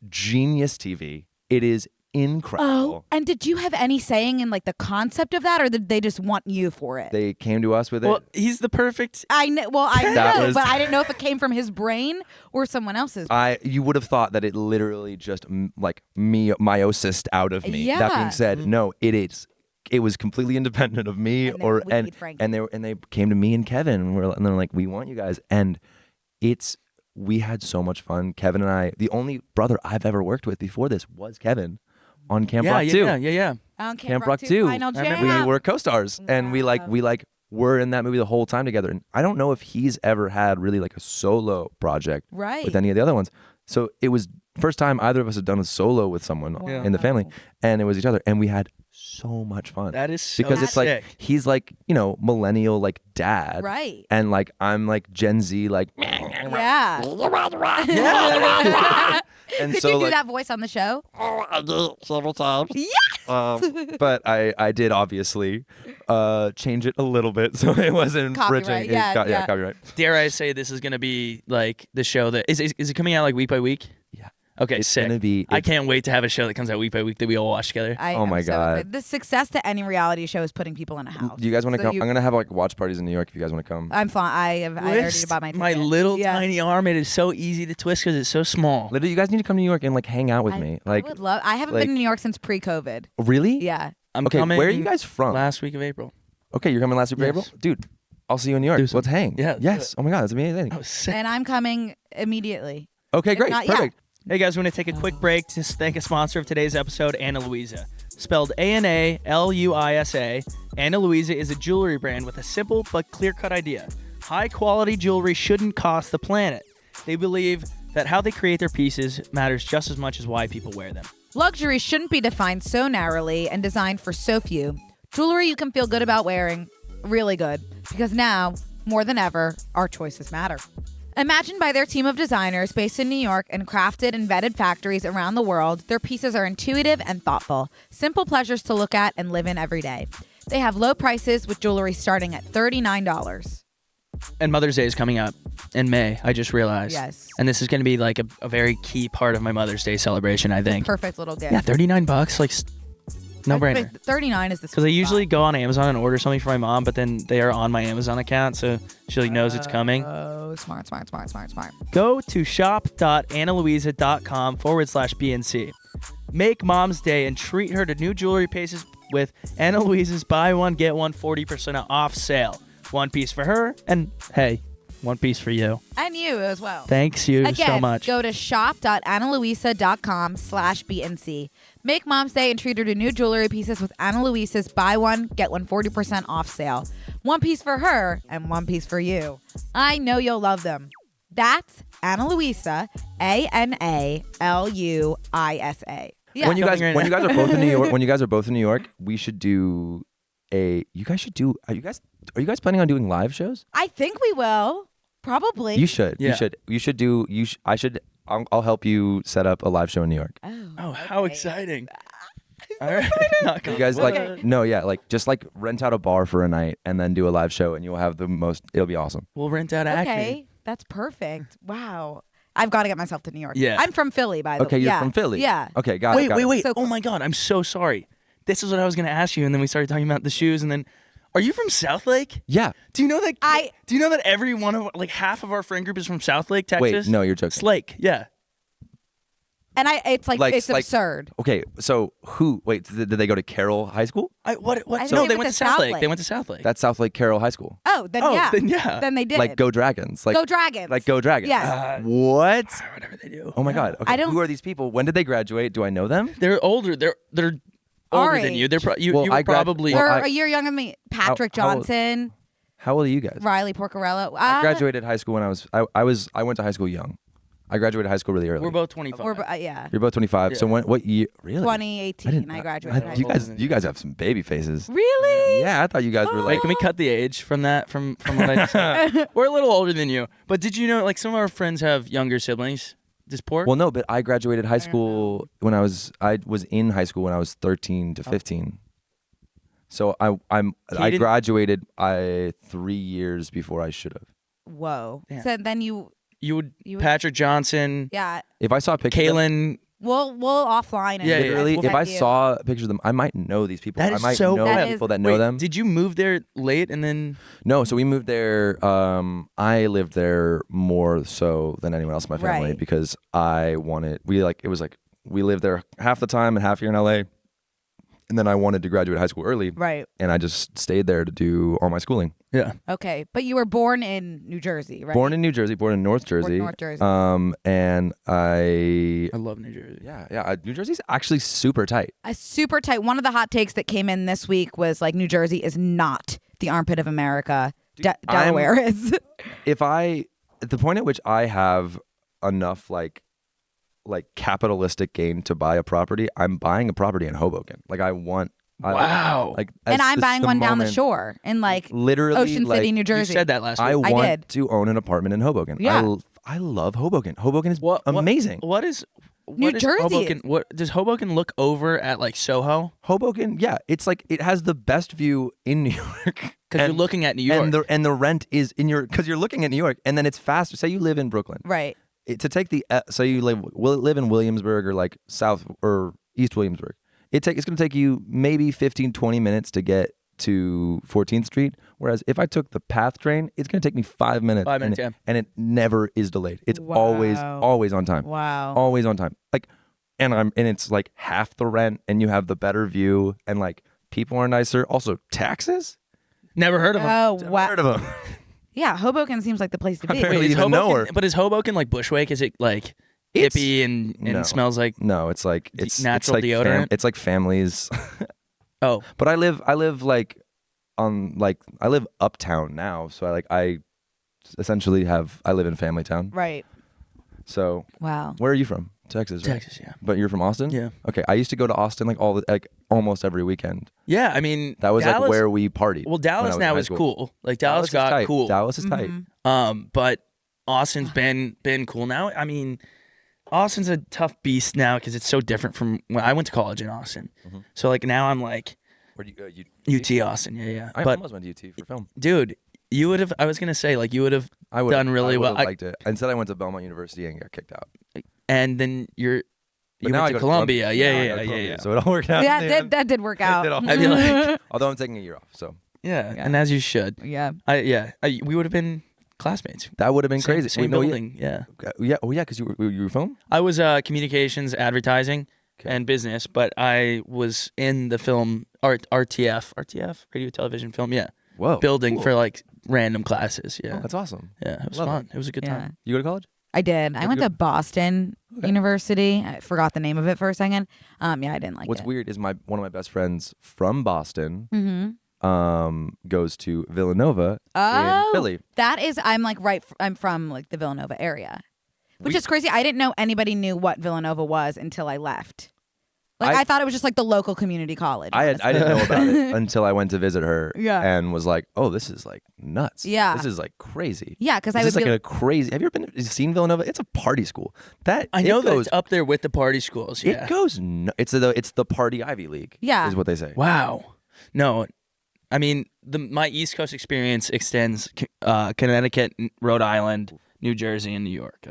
genius TV. It is incredible. Oh, and did you have any saying in like the concept of that, or did they just want you for it? They came to us with it. Well, he's the perfect. I know. Well, I know, but I didn't know if it came from his brain or someone else's. You would have thought that it literally just like meiosis out of me. Yeah. That being said, no, it is. It was completely independent of me, and they came to me and Kevin, and they're like, we want you guys, and we had so much fun. Kevin and I, the only brother I've ever worked with before this was Kevin. On Camp Rock 2. Yeah. On Camp Rock 2. Final Jam. We were co-stars, and we were in that movie the whole time together. And I don't know if he's ever had really like a solo project with any of the other ones. So it was first time either of us had done a solo with someone in the family, and it was each other, and we had so much fun. That is so because it's sick. like he's like millennial like dad, right? And like I'm like Gen Z like yeah. And did so, you do that voice on the show? Oh, I did it several times. Yes. But I did obviously change it a little bit so it wasn't copyright. Yeah, copyright. Dare I say this is gonna be like the show that is it coming out like week by week? Yeah. Okay, it's sick. I can't wait to have a show that comes out week by week that we all watch together. Oh my God. The success to any reality show is putting people in a house. Do you guys want to come? I'm going to have like watch parties in New York if you guys want to come. I'm fine. I already bought my ticket. My little tiny arm, it is so easy to twist because it's so small. Literally, you guys need to come to New York and like hang out with me. Like, I would love. I haven't been in New York since pre-COVID. Really? Yeah. I'm coming. Where are you guys from? Last week of April. Okay, you're coming last week of April? Dude, I'll see you in New York. Let's hang. Yeah. Yes. Oh my God, that's amazing. Oh, sick. And I'm coming immediately. Okay, great. Perfect. Hey guys, we're going to take a quick break to thank a sponsor of today's episode, Ana Luisa. Spelled A-N-A-L-U-I-S-A, Ana Luisa is a jewelry brand with a simple but clear-cut idea. High-quality jewelry shouldn't cost the planet. They believe that how they create their pieces matters just as much as why people wear them. Luxury shouldn't be defined so narrowly and designed for so few. Jewelry you can feel good about wearing, really good, because now, more than ever, our choices matter. Imagined by their team of designers based in New York and crafted in vetted factories around the world, their pieces are intuitive and thoughtful, simple pleasures to look at and live in every day. They have low prices with jewelry starting at $39. And Mother's Day is coming up in May, I just realized. Yes. And this is going to be like a very key part of my Mother's Day celebration, I think. Perfect little gift. Yeah, $39, like No brainer. $39 is the Because I usually go on Amazon and order something for my mom, but then they are on my Amazon account, so she knows it's coming. Oh, smart. Go to shop.analuisa.com/BNC. Make Mom's Day and treat her to new jewelry pieces with Ana Luisa's buy one, get one 40% off sale. One piece for her, and hey, one piece for you. And you as well. Thanks you Again, so much. Go to shop.analuisa.com/BNC. Make Mom's Day and treat her to new jewelry pieces with Ana Luisa's buy one, get one 40% off sale. One piece for her and one piece for you. I know you'll love them. That's Ana Luisa, ANALUISA. Yeah. When you guys are both in New York, we should do are you guys planning on doing live shows? I think we will. Probably. You should. Yeah. I'll help you set up a live show in New York. Oh, how exciting. All right. You guys just rent out a bar for a night and then do a live show and you'll have it'll be awesome. We'll rent out Acme. Okay, that's perfect. Wow. I've got to get myself to New York. Yeah. I'm from Philly, by the way. Okay, you're from Philly. Yeah. Okay, got it. Wait. So Oh my God, I'm so sorry. This is what I was going to ask you, and then we started talking about the shoes, and then, are you from South Lake? Yeah. Do you know that? Do you know that every one of half of our friend group is from South Lake, Texas? Wait, no, you're joking. Slake, yeah. And it's absurd. Okay, so did they go to Carroll High School? think No, they they went went to to South South Lake. Lake. They went to South Lake. That's South Lake Carroll High School. Oh, then yeah. Then they did. Like Go Dragons. Go Dragons. Like Go Dragons. Yeah. What? Whatever they do. Oh my God. Okay. Who are these people? When did they graduate? Do I know them? They're older. They're older than you. They're you were probably. They're a year younger than me. Patrick Johnson. How old are you guys? Riley Porcarello. I graduated high school when I went to high school young. I graduated high school really early. We're both 25. Yeah. You're both 25. Yeah. So what year? Really? 2018. I graduated. high school. You guys have some baby faces. Really? Yeah, I thought you guys were Wait, like. can we cut the age from that? From what I just said? We're a little older than you. But did you know some of our friends have younger siblings? This poor? Well, no, but I graduated high school when I was in high school when I was 13 to 15. So I graduated 3 years before I should have. Whoa. Damn. So then you would Patrick Johnson. Yeah. If I saw pictures, Kaylin. We'll offline. And literally, we'll if I text you. saw pictures of them, I might know these people. That I is might so know bad. people that know Wait, them. Did you move there late and then? No, so we moved there. I lived there more so than anyone else in my family Right. because I wanted. We lived there half the time and half here in LA, and then I wanted to graduate high school early. Right. And I just stayed there to do all my schooling. Yeah. Okay, but you were born in New Jersey, right? Born in New Jersey, born in North Jersey. North Jersey. And I love New Jersey. Yeah. New Jersey's actually super tight. A super tight. One of the hot takes that came in this week was New Jersey is not the armpit of America. Delaware is. At the point at which I have enough like capitalistic gain to buy a property, I'm buying a property in Hoboken. Wow. And I'm buying one down the shore in literally Ocean City, New Jersey. You said that last week. I want did. to own an apartment in Hoboken. Yeah. I love Hoboken. Hoboken is amazing. What is New Jersey? Hoboken? What does Hoboken look over at Soho? Hoboken, yeah, it's it has the best view in New York Because you're looking at New York. and the rent is because you're looking at New York, and then it's faster. Say you live in Brooklyn, Right. To take so you live in Williamsburg or South or East Williamsburg. It's going to take you maybe 15-20 minutes to get to 14th Street, whereas if I took the PATH train, it's going to take me 5 minutes. 5 minutes, and it never is delayed. It's always on time. Wow. Always on time. And it's half the rent, and you have the better view, and people are nicer. Also, taxes. Never heard of them. Oh, Never wow. heard of them. Yeah, Hoboken seems like the place to be. Apparently. Is even know Hoboken, her. but is Hoboken Bushwick? Is it hippie and No. smells like No, it's it's natural it's deodorant? It's like families. Oh, But I live I live uptown now, so I essentially I live in Family Town. Right. So Wow. where are you from? Texas, right? Texas, yeah. But you're from Austin? Yeah. Okay, I used to go to Austin almost every weekend. Yeah, I mean That was Dallas, where we partied. Well, when I Dallas was in now high is school. cool. Dallas got is tight. cool. Dallas is tight. But Austin's been cool now. I mean, Austin's a tough beast now because it's so different from when I went to college in Austin. So now I'm Where do you UT Austin. Yeah. I But almost went to UT for film. dude, you would have. I was gonna say you would have done really well. I liked it. Instead, I went to Belmont University and got kicked out. And then You went to Columbia. Yeah. So it all worked out. Yeah, that did work out. I'd be like, although I'm taking a year off, so yeah, and as you should. Yeah. We would have been classmates. that would have been crazy. Same building. Yeah. Yeah. Oh yeah, because you were film. I was communications, advertising, and business, but I was in the film RTF, radio, television, film. Yeah. Whoa. Building cool. for like random classes. Yeah. Oh, that's awesome. Yeah. It was Love fun. It was a good Yeah. time. You go to college? I did. I went to Boston University. I forgot the name of it for a second. Yeah, I didn't like What's it. weird is one of my best friends from Boston Mm-hmm. goes to Villanova Oh, in Philly. that is, I'm from like the Villanova area, which is crazy. I didn't know anybody knew what Villanova was until I left. Like I thought it was just like the local community college. I didn't know about it until I went to visit her and was like, oh, this is like nuts. Yeah. This is like crazy. Yeah, because I This was is like a crazy. Have you ever seen Villanova? It's a party school. I know that it's up there with the party schools. Yeah. It goes. It's the party Ivy League. Yeah. Is what they say. Wow. No, I mean my East Coast experience extends Connecticut, Rhode Island, New Jersey, and New York.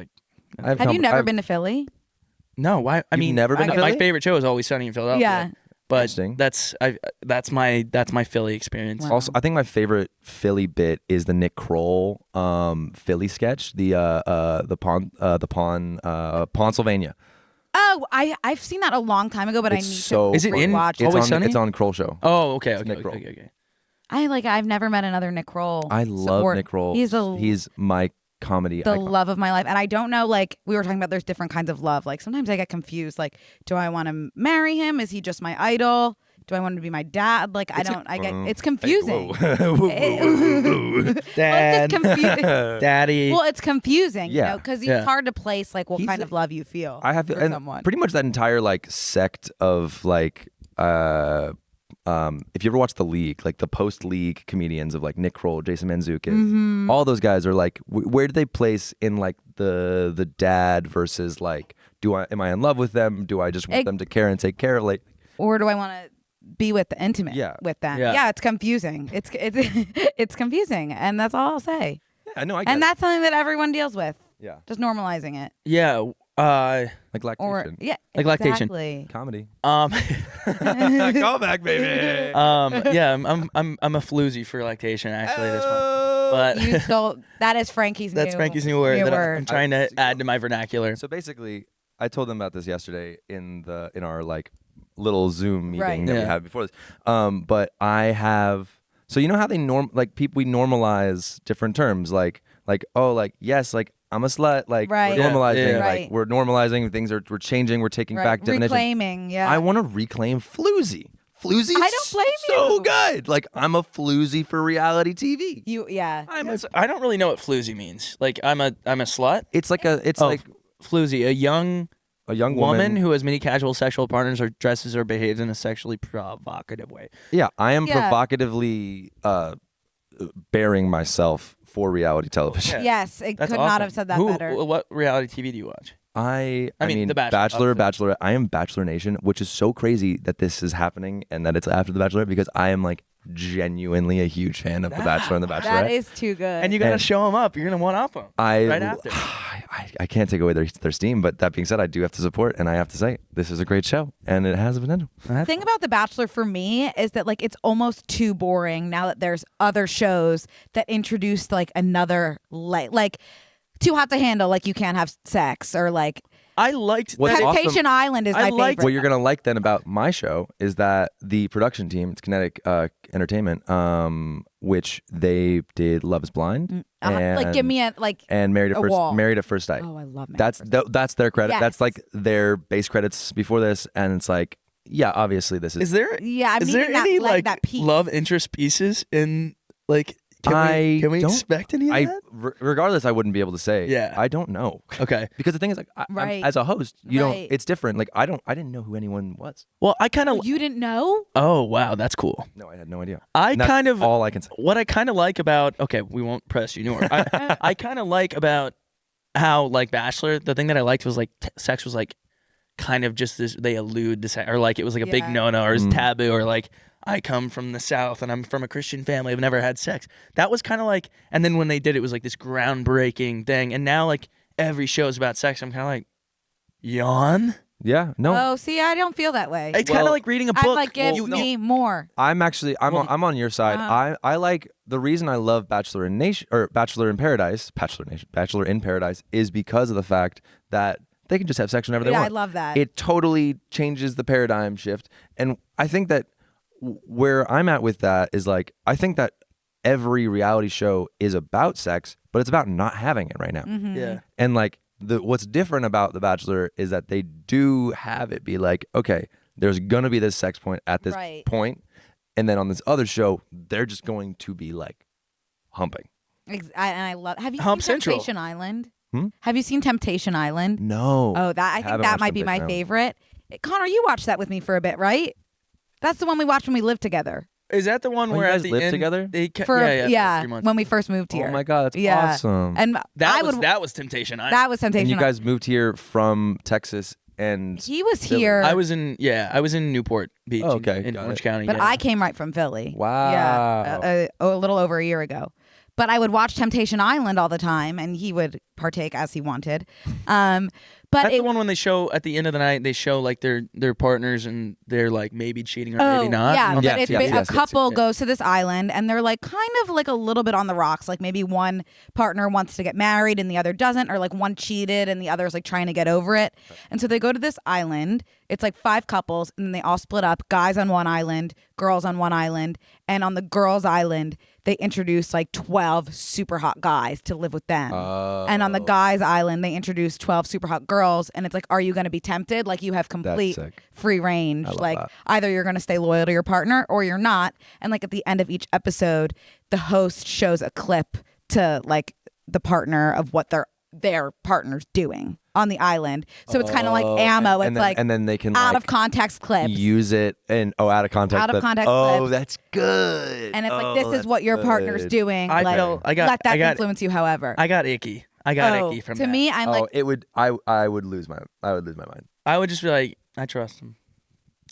Have you never been to Philly? No, why? I mean, never been to Philly? My favorite show is Always Sunny in Philadelphia. Yeah. But Interesting. that's my Philly experience. Wow. Also, I think my favorite Philly bit is the Nick Kroll Philly sketch, the Pennsylvania. Oh, I've seen that a long time ago, but It's I need so to Is it in rewatch. Always Sunny? It's on Kroll show. Oh, okay, It's Nick Kroll. okay. I've never met another Nick Kroll. I love Nick Kroll. He's my comedy the icon. love of my life. And I don't know, like we were talking about, there's different kinds of love. Like sometimes I get confused. Like, do I want to marry him? Is he just my idol? Do I want him to be my dad? Like, it's confusing. Dad, Well, Daddy. Well, it's confusing, Yeah. because Yeah. it's hard to place like what He's kind of love you feel. I have for and someone. pretty much that entire like sect of like if you ever watch The League, like the post-league comedians of like Nick Kroll, Jason Mantzoukas, Mm-hmm. all those guys are like, where do they place in like the dad versus like, am I in love with them? Do I just want them to care and take care of like? Or do I want to be with the intimate with them? Yeah. Yeah, it's confusing. It's it's confusing, and that's all I'll say. Yeah, no, I get And it. that's something that everyone deals with. Yeah, Just normalizing it. Yeah. like lactation, Or yeah, Like lactation. exactly. comedy. Call back, baby. Yeah, I'm a floozy for lactation actually at this point. But You stole that is Frankie's that's new Frankie's new word that word. I'm trying to add to my vernacular. So basically, I told them about this yesterday in our like little Zoom meeting Right. that we Yeah. had before this. But I have. So you know how we normalize different terms like yes, like I'm a slut, like Right. we're normalizing, Yeah. like Right. we're normalizing things, we're changing, we're taking Right. back definitions. Reclaiming, yeah. I want to reclaim floozy. Floozy is I don't blame so you. good. Like I'm a floozy for reality TV. Yeah. I don't really know what floozy means. Like I'm a slut. It's like like Floozy, a young young woman who has many casual sexual partners or dresses or behaves in a sexually provocative way. Yeah, I am Yeah. provocatively bearing myself for reality television. Yeah. Yes, it That's could awesome. not have said that better. What reality TV do you watch? I mean, The Bachelor, Bachelorette. I am Bachelor Nation, which is so crazy that this is happening and that it's after the Bachelorette because I am like genuinely a huge fan of the Bachelor and the Bachelorette. That is too good. And you gotta And- show them up. You're gonna one up them right after. I can't take away their steam, but that being said, I do have to support, and I have to say this is a great show, and it has a potential. The thing about The Bachelor for me is that like it's almost too boring now that there's other shows that introduced like another like Too Hot to Handle, like you can't have sex, or like I liked What's that. awesome- Temptation Island is my favorite. What you're gonna like then about my show is that the production team, it's Kinetic Entertainment, which they did Love Is Blind, and like give me and Married a wall. at First Sight. Oh, I love Married That's at First that's their credit. Yes. That's like their base credits before this, and it's like, yeah, obviously this is. Is there? Yeah, I'm Is there needing that, any like, that piece. love interest pieces in like? Can we don't- expect any of that? Regardless, I wouldn't be able to say. Yeah. I don't know. Okay. Because the thing is, like, Right. as a host, you Right. don't. It's different. Like, I didn't know who anyone was. Well, I kind of. You didn't know? Oh wow, that's cool. No, I had no idea. I And that's kind of all I can say. What I kind of like about we won't press you more. I kind of like about how like Bachelor. The thing that I liked was like sex was like kind of just this. They allude to sex, or like it was like a big Yeah. no-no or it's taboo, or like I come from the South and I'm from a Christian family. I've never had sex. That was kind of like. And then when they did it was like this groundbreaking thing. And now like every show is about sex. I'm kind of like, yawn. Yeah, no. Oh, see, I don't feel that way. It's kind of like reading a book. I'm like, give me more. I'm on your side. I like the reason I love Bachelor in Paradise is because of the fact that they can just have sex whenever they want. I love that. It totally changes the paradigm shift. And I think that where I'm at with that is like, I think that every reality show is about sex, but it's about not having it right now. Mm-hmm. Yeah. And like what's different about The Bachelor is that they do have it be like, okay, there's gonna be this sex point at this point, and then on this other show, they're just going to be like humping. And I love. Have you Hump seen Central. Temptation Island? Have you seen Temptation Island? No. Oh, I think that might be my favorite. Connor, you watched that with me for a bit, right? That's the one we watched when we lived together. Is that the one where you at guys the lived end together? Yeah, when we first moved here. Oh my God, that's awesome. And that was Temptation Island. That was Temptation. And you guys moved here from Texas, and he was here. I was in Newport Beach. Oh, okay, in Orange County. But I came right from Philly. Wow. Yeah, a little over a year ago. But I would watch Temptation Island all the time, and he would partake as he wanted. But that's the one when they show at the end of the night, they show like their partners, and they're like maybe cheating or maybe not. Yeah, but a couple goes to this island, and they're like kind of like a little bit on the rocks. Like maybe one partner wants to get married and the other doesn't, or like one cheated and the other is like trying to get over it. And so they go to this island. It's like 5 couples, and then they all split up. Guys on one island, girls on one island, and on the girls' island, they introduce like 12 super hot guys to live with them. And on the guys' island, they introduce 12 super hot girls. And it's like, are you going to be tempted? Like you have complete free range. Like either you're going to stay loyal to your partner or you're not. And like at the end of each episode, the host shows a clip to like the partner of what their partner's doing on the island. So it's kind of like ammo. And then they can out of context clips. Use it and out of context. Out of context clips. That's good. And it's like this is what your partner's doing. Let that influence you. However, I got icky. Icky from that. To me, I'm like, I would lose my mind. I would just be like, I trust him.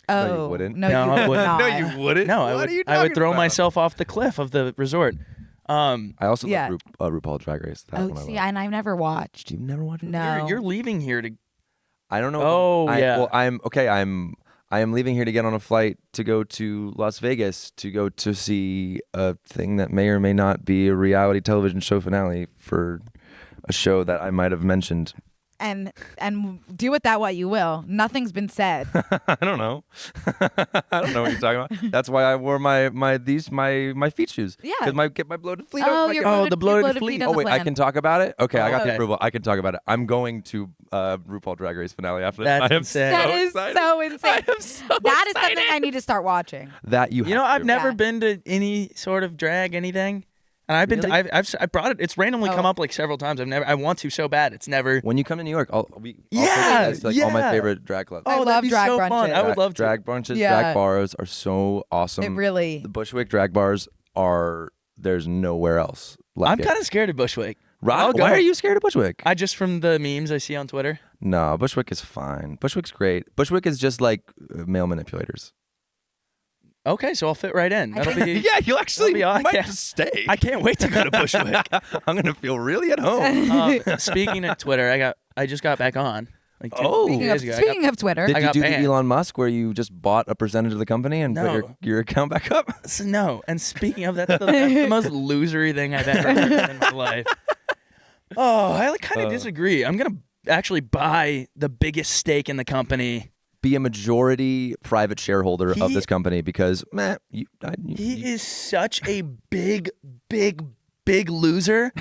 No, you wouldn't. No, I wouldn't. No, you wouldn't. No, I would throw myself off the cliff of the resort. I also love RuPaul Drag Race. And I've never watched. You've never watched? No. You're leaving here to. I don't know. Well, I am leaving here to get on a flight to go to Las Vegas to go to see a thing that may or may not be a reality television show finale for a show that I might have mentioned. And do with that what you will. Nothing's been said. I don't know. I don't know what you're talking about. That's why I wore my feet shoes. Yeah. Because get my bloated fleet. The bloated fleet. Oh wait, I can talk about it. Okay, I got the approval. I can talk about it. I'm going to RuPaul Drag Race finale after this. That's insane. That is so insane. I am so that is excited. something I need to start watching. That you know, I've never been to any sort of drag anything. And I've been, really? I brought it. It's randomly come up like several times. I want to so bad. It's never. When you come to New York, I'll take you guys to, all my favorite drag clubs. I love drag brunches. Fun. I would love to. Drag brunches, drag bars are so awesome. It really. The Bushwick drag bars there's nowhere else like I'm kind of scared of Bushwick. Why are you scared of Bushwick? Just from the memes I see on Twitter. No, Bushwick is fine. Bushwick's great. Bushwick is just like male manipulators. Okay, so I'll fit right in. That'll be you'll actually might just stay. I can't wait to go to Bushwick. I'm gonna feel really at home. Speaking of Twitter, I just got back on. Like Speaking of Twitter, did you do the Elon Musk where you just bought a percentage of the company and put your account back up? No. And speaking of that's the most losery thing I've ever heard in my life. Oh, I kind of disagree. I'm gonna actually buy the biggest stake in the company. Be a majority private shareholder of this company because he is such a big loser.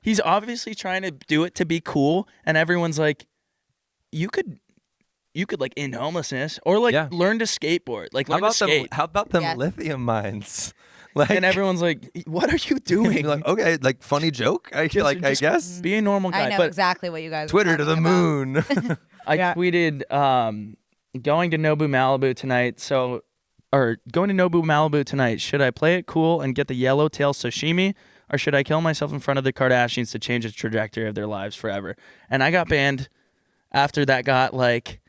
He's obviously trying to do it to be cool, and everyone's like, you could like end homelessness or learn to skateboard. Like learn to skate. How about them lithium mines? And everyone's like, what are you doing? Like, okay, like funny joke. I guess be a normal guy. I know exactly what you guys. Twitter to the moon. I tweeted going to Nobu Malibu tonight. Going to Nobu Malibu tonight. Should I play it cool and get the yellowtail sashimi, or should I kill myself in front of the Kardashians to change the trajectory of their lives forever? And I got banned after that. Got like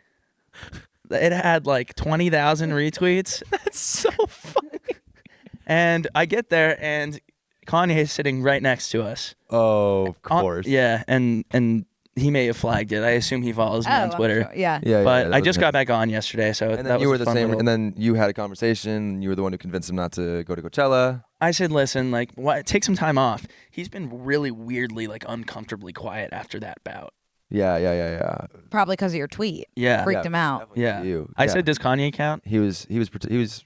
it had like 20,000 retweets. That's so funny. And I get there and Kanye is sitting right next to us. Oh, of course. And he may have flagged it. I assume he follows me on Twitter. Sure. Yeah. But I just got back on yesterday, so and then you were the same. And then you had a conversation. You were the one who convinced him not to go to Coachella. I said, listen, like, take some time off. He's been really weirdly, like, uncomfortably quiet after that bout. Yeah. Probably because of your tweet. Yeah. Freaked him out. Yeah. I said, does Kanye count? He was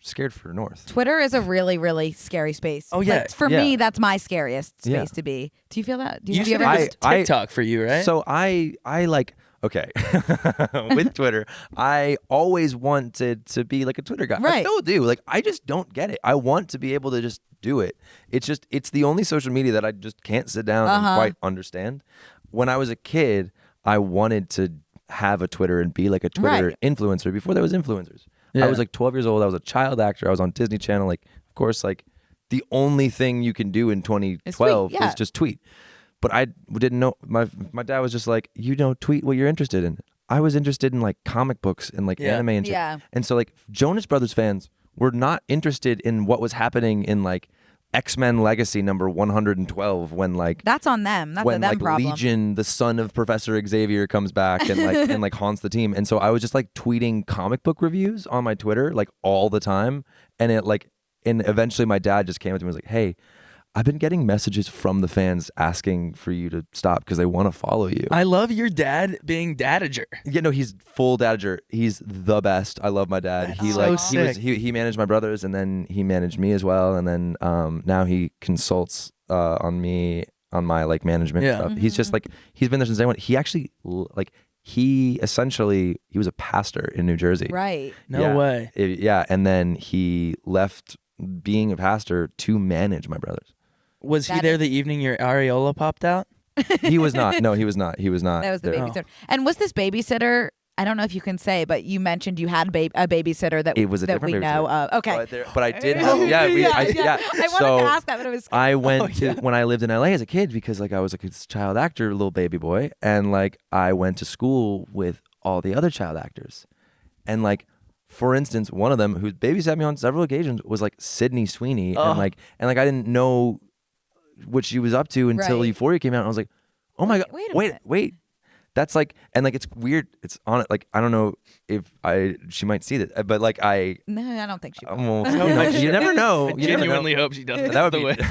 scared for North. Twitter is a really, really scary space. Oh, yeah. Like, for me, that's my scariest space to be. Do you feel that? You said it was TikTok for you, right? So I like, okay, with Twitter, I always wanted to be like a Twitter guy. Right. I still do. Like, I just don't get it. I want to be able to just do it. It's the only social media that I just can't sit down and quite understand. When I was a kid, I wanted to have a Twitter and be like a Twitter influencer before there was influencers. I was like 12 years old. I was a child actor. I was on Disney Channel. Like, of course, like the only thing you can do in 2012 is just tweet. But I didn't know. My dad was just like, tweet what you're interested in. I was interested in like comic books and like anime and shit. Yeah. And so like Jonas Brothers fans were not interested in what was happening in like X-Men Legacy number 112 when like that's on them. That's when a them like problem. Legion, the son of Professor Xavier, comes back and like and like haunts the team. And so I was just like tweeting comic book reviews on my Twitter like all the time. And eventually my dad just came up to me and was like, hey, I've been getting messages from the fans asking for you to stop because they want to follow you. I love your dad being dadager. Yeah, no, he's full dadager. He's the best. I love my dad. He managed my brothers and then he managed me as well. And then now he consults on me on my like management stuff. Mm-hmm. He's just like he's been there since day one. He actually he was a pastor in New Jersey. Right. No way. And then he left being a pastor to manage my brothers. Was he there the evening your areola popped out? He was not. No, he was not. He was not. That was the babysitter. And was this babysitter? I don't know if you can say, but you mentioned you had a babysitter that it was a that we know of. Okay, but I did have. I wanted to ask that, but it was. I went to when I lived in LA as a kid because like I was like a child actor, little baby boy, and like I went to school with all the other child actors, and like. For instance, one of them who babysat me on several occasions was like Sydney Sweeney, and like I didn't know what she was up to until Euphoria came out. And I was like, oh my god, wait, that's like, and like it's weird. It's on it. Like I don't know if she might see that, but like I don't think she will. You never know. I genuinely hope she doesn't. That would be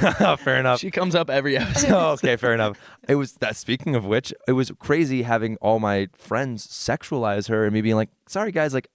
fair enough. She comes up every episode. Okay, fair enough. It was that. Speaking of which, it was crazy having all my friends sexualize her and me being like, sorry guys, like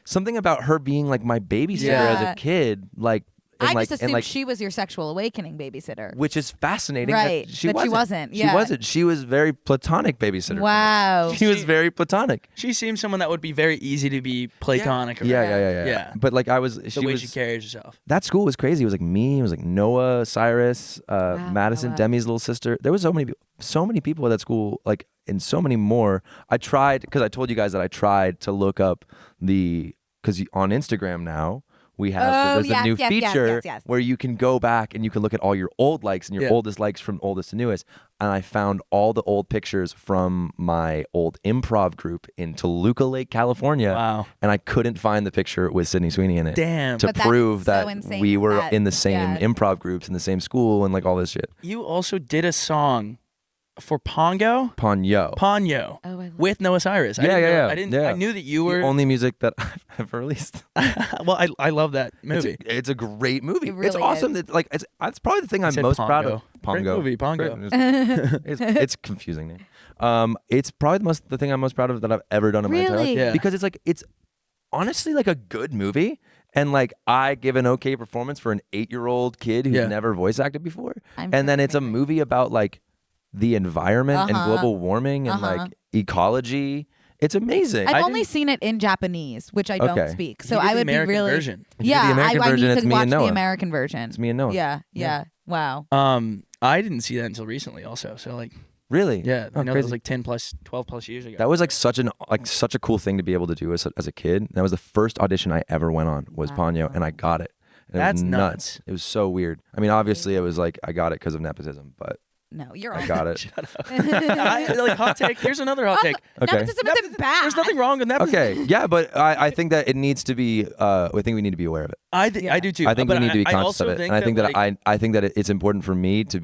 something about her being like my babysitter as a kid, like. I just assumed she was your sexual awakening babysitter, which is fascinating. Right, she wasn't. Yeah. She wasn't. She was very platonic babysitter. Wow, she was very platonic. She seems someone that would be very easy to be platonic. Yeah. But like she carries herself. That school was crazy. It was like me. It was like Noah, Cyrus, Madison, Demi's little sister. There was so many people at that school. Like and so many more. I tried because I told you guys that I tried to look up because on Instagram now. We have there's a new feature where you can go back and you can look at all your old likes and your oldest likes from oldest to newest. And I found all the old pictures from my old improv group in Toluca Lake, California. Wow. And I couldn't find the picture with Sydney Sweeney in it. Damn. To prove that we were in the same improv groups in the same school and like all this shit. You also did a song for Ponyo. Oh, I love with Noah Cyrus. I knew that you were the only music that I've ever released. Well, I love that movie. It's a great movie. It really it's awesome. is. It's probably the thing I'm most proud of. Great movie, Ponyo. It's confusing name. It's probably the thing I'm most proud of that I've ever done in my entire life. Yeah. Because it's honestly like a good movie. And like I give an okay performance for an 8-year-old kid who's never voice acted before. And then it's a movie about like the environment and global warming and like ecology. It's amazing. I've only seen it in Japanese, which I don't speak. So I would be really version. Yeah, the American version, I need it's to me watch and the Noah. American version. It's me and Noah. Yeah. Wow. I didn't see that until recently also. So like really? Yeah. I know that was like 12 plus years ago. That was like such a cool thing to be able to do as a kid. That was the first audition I ever went on was Ponyo, and I got it. And That's it was nuts. It was so weird. I mean, obviously it was like I got it because of nepotism, but No, you're I got it. Shut up. Like hot take. Here's another hot take. Okay. Nepotism isn't bad. There's nothing wrong with nepotism. Okay, yeah, but I think that it needs to be. I think we need to be aware of it. I do too. I think but we need to be conscious also of it, think and I think that like, I think that it's important for me to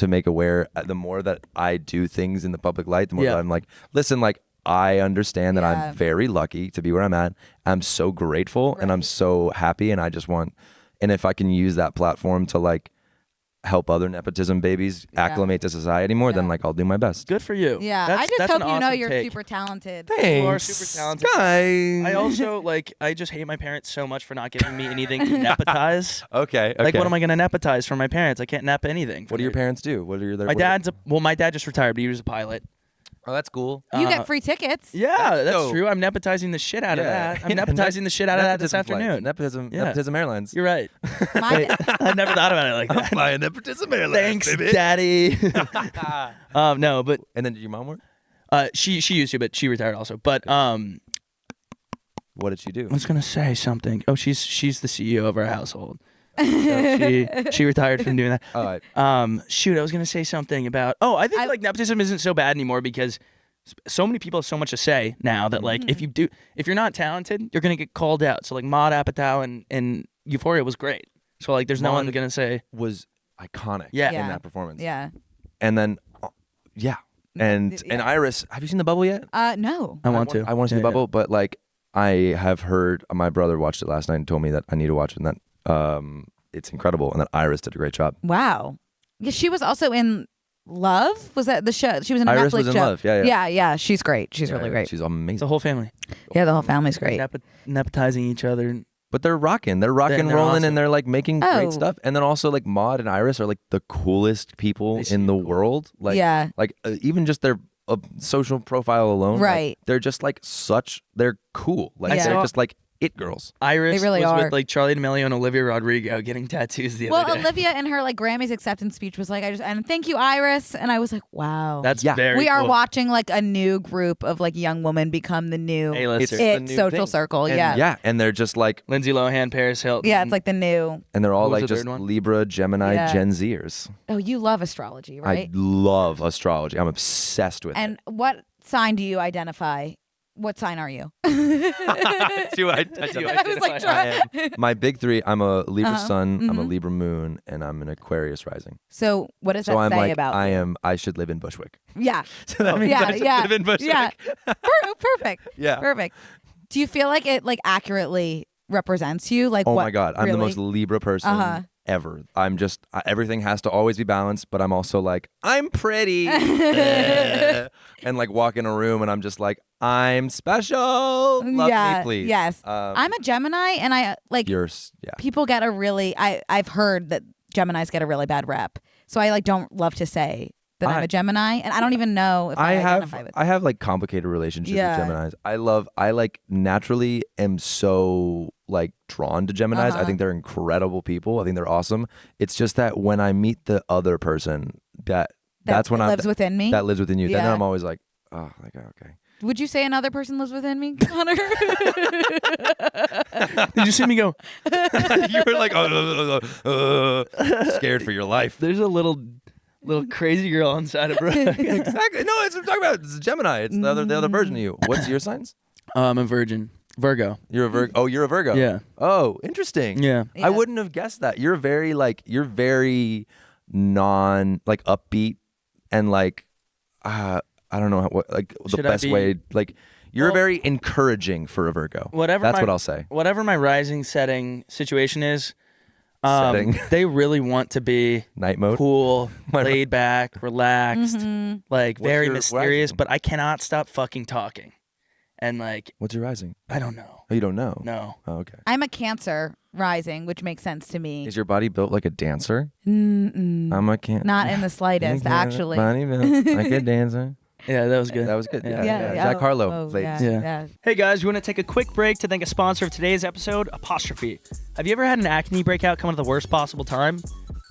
make aware. The more that I do things in the public light, the more that I'm like, listen, like I understand that I'm very lucky to be where I'm at. I'm so grateful and I'm so happy, and I just want, and if I can use that platform to like help other nepotism babies acclimate to society more, then like I'll do my best. good for you. Yeah, That's, I just that's hope an you know awesome you're take. super talented. Thanks. You are super talented. Guys. I also like. I just hate my parents so much for not giving me anything to nepotize. Okay. Like, what am I gonna nepotize from my parents? I can't nep anything. What do your parents do? What are their? My dad's my dad just retired, but he was a pilot. Oh, that's cool. You get free tickets. Yeah, that's dope. true. I'm nepotizing the shit out of that. I'm nepotizing the shit out of that this afternoon. Nepotism Airlines. You're right. My I never thought about it like that. Buying Nepotism Airlines. Thanks, baby. Daddy. No, but And then did your mom work? she used to, but she retired also. But What did she do? I was gonna say something. Oh, she's the CEO of our household. So she retired from doing that. All right. Shoot, I was gonna say something about. Oh, I think like nepotism isn't so bad anymore because so many people have so much to say now that like if you're not talented, you're gonna get called out. So like Maude Apatow and Euphoria was great. So like there's no one gonna say was iconic. Yeah. In that performance. Yeah. And then, and Iris. Have you seen The Bubble yet? No. I want to. I want to see The Bubble, but like I have heard my brother watched it last night and told me that I need to watch it, and that it's incredible, and that Iris did a great job. Wow. Yeah, she was also in Love. Was that the show? She was in a Iris Netflix was in show. Love. Yeah. She's great. She's really great. She's amazing. The whole family. Yeah, the whole family's great. Nepotizing each other. But they're rocking. They're rocking, They're rolling, awesome. and they're like making Oh. great stuff. And then also like Maude and Iris are like the coolest people in the world. Like, Yeah. Like even just their social profile alone. like, Right. they're just like they're cool. Like Yeah. they're just like it girls. Iris They really was are. with like Charli D'Amelio and Olivia Rodrigo getting tattoos the other Well, day. Olivia in her like Grammys acceptance speech was like, and thank you, Iris. And I was like, wow. That's Yeah. very we are cool. watching like a new group of like young women become the new A-lister. It's the it new social thing. circle. And, Yeah. and they're just like, Lindsay Lohan, Paris Hilton. Yeah, it's like the new. and they're all What was like the just third one? Libra, Gemini, Yeah. Gen Zers. Oh, you love astrology, right? I love astrology. I'm obsessed with And what sign do you identify? What sign are you? it. Do I was like, I am. My big three, I'm a Libra sun, I'm a Mm-hmm. Libra moon, and I'm an Aquarius rising. So what does So that I'm say like, about? I should live in Bushwick. Yeah. So that means I should live in Bushwick. Yeah. Perfect. Yeah. Perfect. Do you feel like it like accurately represents you? Like Oh what, my God, I'm the really? most Libra person ever. I'm just, everything has to always be balanced, but I'm also like, I'm pretty. And like walk in a room and I'm just like, I'm special. Love me, please. Yes. Um, I'm a Gemini, and I like yeah. people get a really. I've heard that Geminis get a really bad rep, so I like don't love to say that I'm a Gemini, and I don't even know if I identify with. I have like complicated relationships Yeah. with Geminis. I like naturally am so like drawn to Geminis. I think they're incredible people. I think they're awesome. It's just that when I meet the other person that's when lives within me. that lives within you. Then Yeah. I'm always like, oh, like okay. Would you say another person lives within me, Connor? Did you see me go? You were like, scared for your life. There's a little crazy girl inside of Brooke. Exactly. No, it's what I'm talking about. It's a Gemini. It's the other version of you. What's your signs? I'm a virgin. Virgo. You're a Virgo. Oh, you're a Virgo. Yeah. Oh, interesting. Yeah. I wouldn't have guessed that. You're very non like upbeat and like I don't know what like the Should I best be- way like you're Well- very encouraging for a Virgo. That's what I'll say. Whatever my rising setting situation is, Setting. they really want to be Night mode. cool, My- laid back, relaxed, like What's very your mysterious, rising? but I cannot stop fucking talking. And like, What's your rising? I don't know. Oh, you don't know. No. Oh, okay. I'm a Cancer rising, which makes sense to me. Is your body built like a dancer? Mm-mm. I'm a can. Not in the slightest, actually. Body built like a dancer. Yeah, that was good. That was good. Yeah. Yeah. Jack Harlow. Oh, ladies. Yeah. Hey guys, we want to take a quick break to thank a sponsor of today's episode, Apostrophe. Have you ever had an acne breakout come at the worst possible time?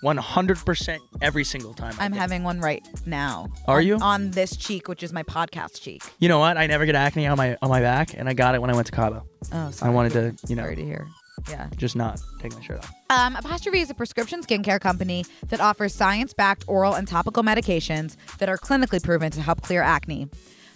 100% every single time. I'm having one right now. Are you? On this cheek, which is my podcast cheek. You know what? I never get acne on my back, and I got it when I went to Cabo. Oh, sorry. I wanted to, Sorry to hear. Yeah. Just not taking the shirt off. Apostrophe is a prescription skincare company that offers science-backed oral and topical medications that are clinically proven to help clear acne.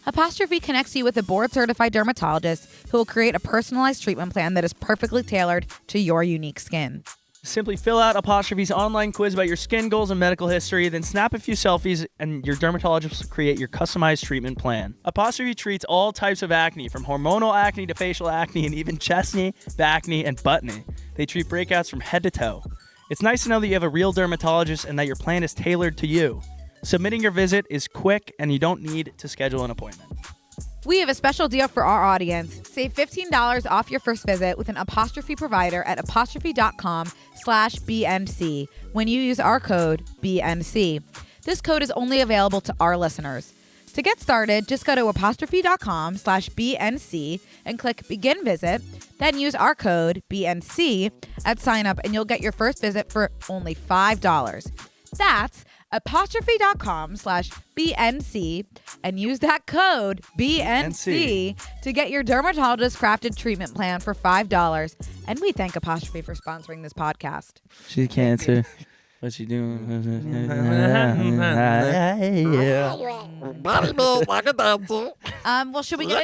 Apostrophe connects you with a board-certified dermatologist who will create a personalized treatment plan that is perfectly tailored to your unique skin. Simply fill out Apostrophe's online quiz about your skin goals and medical history, then snap a few selfies, and your dermatologist will create your customized treatment plan. Apostrophe treats all types of acne, from hormonal acne to facial acne, and even chestney, backney, and buttney. They treat breakouts from head to toe. It's nice to know that you have a real dermatologist and that your plan is tailored to you. Submitting your visit is quick, and you don't need to schedule an appointment. We have a special deal for our audience. Save $15 off your first visit with an Apostrophe provider at apostrophe.com/BNC when you use our code BNC. This code is only available to our listeners. To get started, just go to apostrophe.com/BNC and click Begin Visit, then use our code BNC at sign up and you'll get your first visit for only $5. That's apostrophe.com/BNC and use that code BNC to get your dermatologist crafted treatment plan for $5. And we thank Apostrophe for sponsoring this podcast. She can't answer. What's she doing? Well, should we get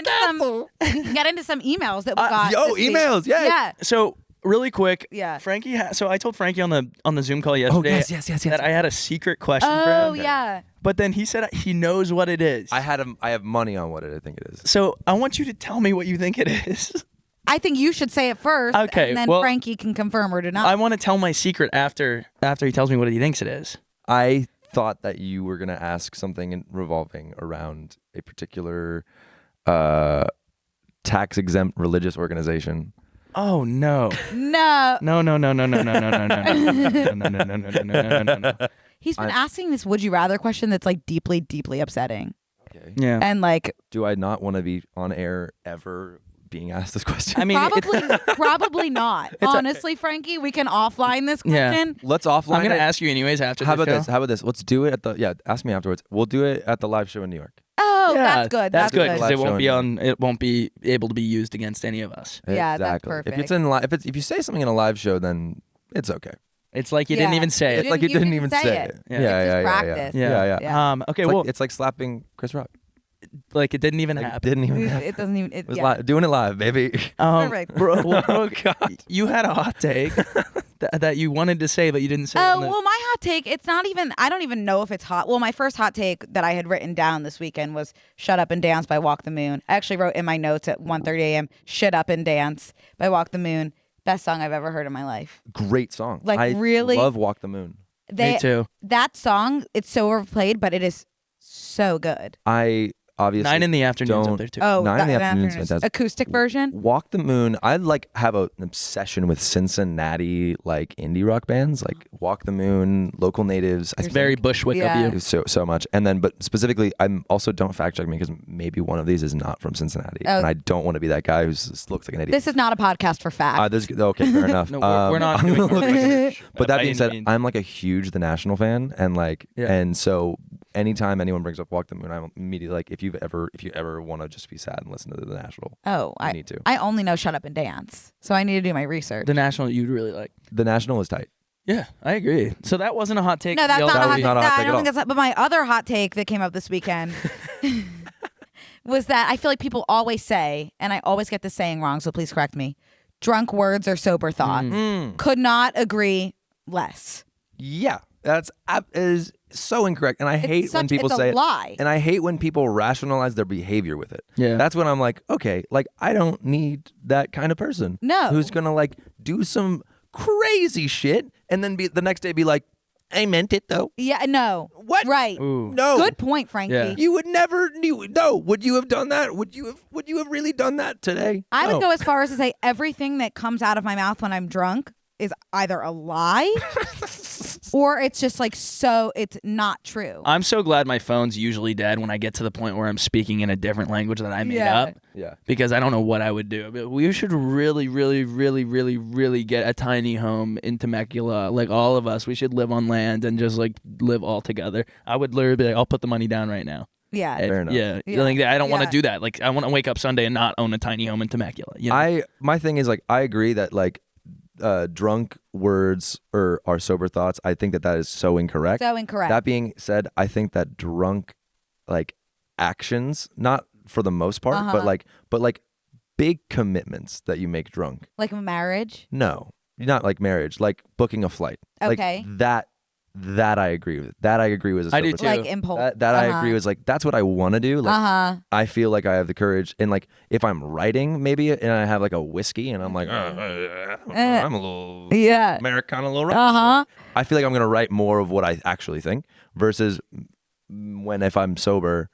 into some emails that we got? Emails, yeah. So really quick, Yeah. Frankie. So I told Frankie on the Zoom call yesterday. Yes. That I had a secret question for him. Oh, yeah. But then he said he knows what it is. I have money on what I think it is. So I want you to tell me what you think it is. I think you should say it first. Okay, And then well, Frankie can confirm or deny. I want to tell my secret after he tells me what he thinks it is. I thought that you were gonna ask something revolving around a particular tax-exempt religious organization. Oh no. No. No. He's been asking this would you rather question that's like deeply, deeply upsetting. Okay. Yeah. And like Do I not want to be on air ever being asked this question? I mean, probably not. Honestly, Frankie, we can offline this Yeah. question. Let's offline. I'm gonna it. ask you anyways after How the about show. this? How about this? Let's do it at ask me afterwards. We'll do it at the live show in New York. Oh, Yeah, that's good. That's good good. because it Live won't be able to be used against any of us. Yeah, that's exactly. perfect. If it's in if you say something in a live show, then it's okay. It's like you didn't even say It's it. like you didn't even say say it. it. Yeah. Yeah, It's just yeah, practice. yeah. Okay. It's Well, like, it's like slapping Chris Rock. like it didn't even Like, happen. it didn't even happen. It doesn't even. It was doing it live, baby. Perfect. Brooke, you had a hot take that you wanted to say, but you didn't say. Oh, well, my hot take, it's not even, I don't even know if it's hot. Well, my first hot take that I had written down this weekend was Shut Up and Dance by Walk the Moon. I actually wrote in my notes at 1:30 a.m., Shut Up and Dance by Walk the Moon. Best song I've ever heard in my life. Great song. Like, I really? love Walk the Moon. Me too. That song, it's so overplayed, but it is so good. I obviously 9 in the afternoon don't- up there too. Oh, 9 in the that afternoon's afternoon's fantastic. acoustic version. Walk the Moon. I have an obsession with Cincinnati like indie rock bands, like Walk the Moon, Local Natives. It's very Bushwick Yeah. of you. so much. And then, but specifically, I'm also don't fact check me because maybe one of these is not from Cincinnati, Oh. and I don't want to be that guy who just looks like an idiot. This is not a podcast for facts. Okay, fair enough. No, we're not I'm doing gonna look like an idiot. But that by being any said, means. I'm like a huge The National fan, and and so anytime anyone brings up Walk the Moon, I'm immediately like, if you ever want to just be sad and listen to The National, Oh, you need to. I only know Shut Up and Dance, so I need to do my research. The National you'd really like. The National is tight. Yeah, I agree. So that wasn't a hot take. No, that's Y'all- not a hot was take. not a hot I take don't at think that's not, but my other hot take that came up this weekend was that I feel like people always say, and I always get the saying wrong, so please correct me, drunk words or sober thoughts. Could not agree less. Yeah, that is so incorrect, and I hate when people it's say a lie. it. And I hate when people rationalize their behavior with it. Yeah. That's when I'm like, okay, like I don't need that kind of person. No. Who's gonna like do some crazy shit and then be the next day be like, I meant it though. Yeah, no. What? Right. Ooh. No. Good point, Frankie. Yeah. You would never. No. Would you have done that? Would you have really done that today? I No. would go as far as to say everything that comes out of my mouth when I'm drunk is either a lie or it's just like it's not true. I'm so glad my phone's usually dead when I get to the point where I'm speaking in a different language that I made Yeah. up. Yeah. Because I don't know what I would do. But we should really, really, really, really, really get a tiny home in Temecula. Like all of us, we should live on land and just like live all together. I would literally be like, I'll put the money down right now. Yeah. Fair enough. Yeah. Yeah. Like, I don't want to Yeah. do that. Like I want to wake up Sunday and not own a tiny home in Temecula. You know? My thing is like I agree that like drunk words are sober thoughts. I think that is so incorrect. So incorrect. That being said, I think that drunk like actions, not for the most part, but like big commitments that you make drunk. Like marriage? No, not like marriage. Like booking a flight. Okay. Like that I agree with. That I agree with. I do too. Like impulse. That I agree with. Like that's what I want to do. Like I feel like I have the courage. And like if I'm writing maybe and I have like a whiskey and I'm like I'm a little Americana, a little rough. I feel like I'm gonna write more of what I actually think versus if I'm sober.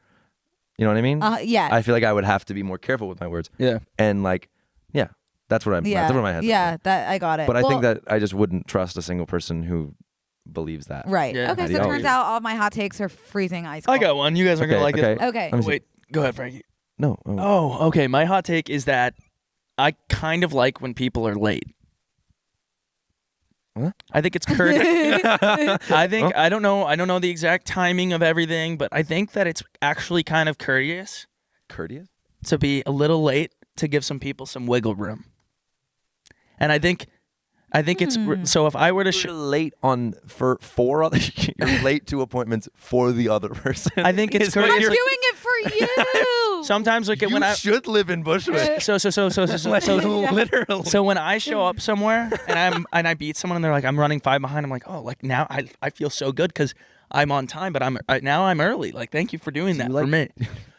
You know what I mean? Yeah. I feel like I would have to be more careful with my words. Yeah. And like, yeah, that's what that's what my head. Yeah, that I got it. But I think that I just wouldn't trust a single person who believes that. Right. Yeah. Okay, so it turns out all my hot takes are freezing ice cold. I got one. You guys aren't gonna like it. Okay. Wait, go ahead, Frankie. No. Oh, okay. My hot take is that I kind of like when people are late. What? I think it's courteous. I think I don't know the exact timing of everything, but I think that it's actually kind of courteous. Courteous? To be a little late to give some people some wiggle room. And I think it's so if I were to you're late for other you're late to appointments for the other person. I think it's I'm courteous. doing it for you. Sometimes like you when I should live in Bushwick. So literally. So when I show up somewhere and I beat someone and they're like I'm running 5 behind, I'm like, "Oh, like now I feel so good cuz I'm on time, but now I'm early. Like thank you for doing that for me."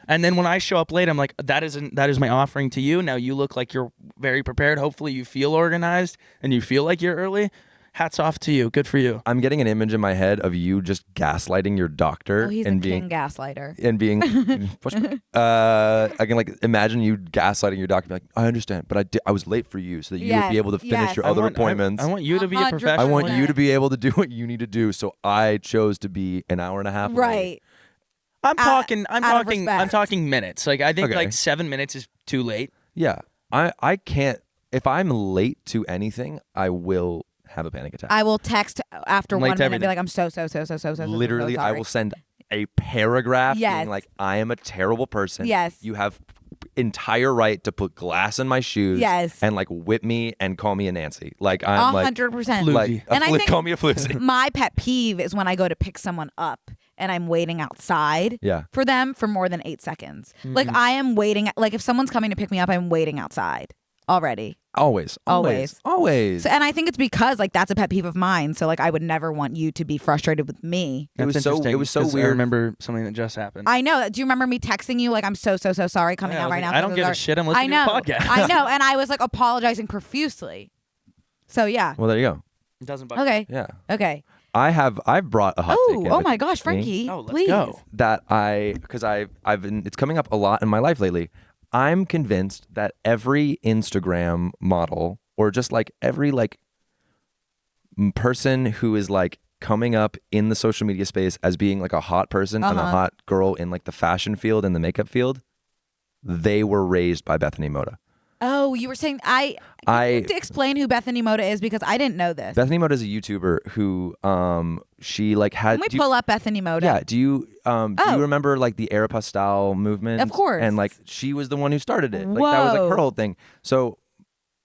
And then when I show up late, I'm like, that is my offering to you. Now you look like you're very prepared. Hopefully you feel organized and you feel like you're early. Hats off to you. Good for you. I'm getting an image in my head of you just gaslighting your doctor. Oh, he's and a being king gaslighter. And being, I can like imagine you gaslighting your doctor. Be like, I understand, but I was late for you so that you would be able to finish your other appointments. I want you to be a 100%. professional. I want you to be able to do what you need to do. So I chose to be an hour and a half late. Right. I'm talking respect. minutes. Like I think like 7 minutes is too late. Yeah. I can't, if I'm late to anything, I will have a panic attack. I will text after 1 minute and be everything. like, I'm so Literally, I sorry. will send a paragraph being like, I am a terrible person. Yes. You have entire right to put glass in my shoes. Yes. And like whip me and call me a Nancy. Like I'm 100%. like, And I think call me a floozy. my pet peeve is when I go to pick someone up and I'm waiting outside for them for more than 8 seconds. Mm-hmm. Like I am waiting. Like if someone's coming to pick me up, I'm waiting outside already. Always. So, and I think it's because like that's a pet peeve of mine. So like I would never want you to be frustrated with me. It was so weird. I remember something that just happened. I know. Do you remember me texting you like I'm so sorry coming out right now? I don't give a shit. I'm listening to your podcast. I know, and I was like apologizing profusely. So yeah. Well, there you go. It doesn't bug Okay. Yeah. Okay. I've brought a hot take. Oh my gosh, Frankie! Oh, let's please. go. That because I've been, it's coming up a lot in my life lately. I'm convinced that every Instagram model or just like every like person who is like coming up in the social media space as being like a hot person and a hot girl in like the fashion field and the makeup field, they were raised by Bethany Mota. Oh, you were saying I need to explain who Bethany Mota is because I didn't know this. Bethany Mota is a YouTuber who she like had. Can we pull up Bethany Mota? Yeah. Do you remember like the Aeropostale movement? Of course. And like she was the one who started it. Like that was like her whole thing. So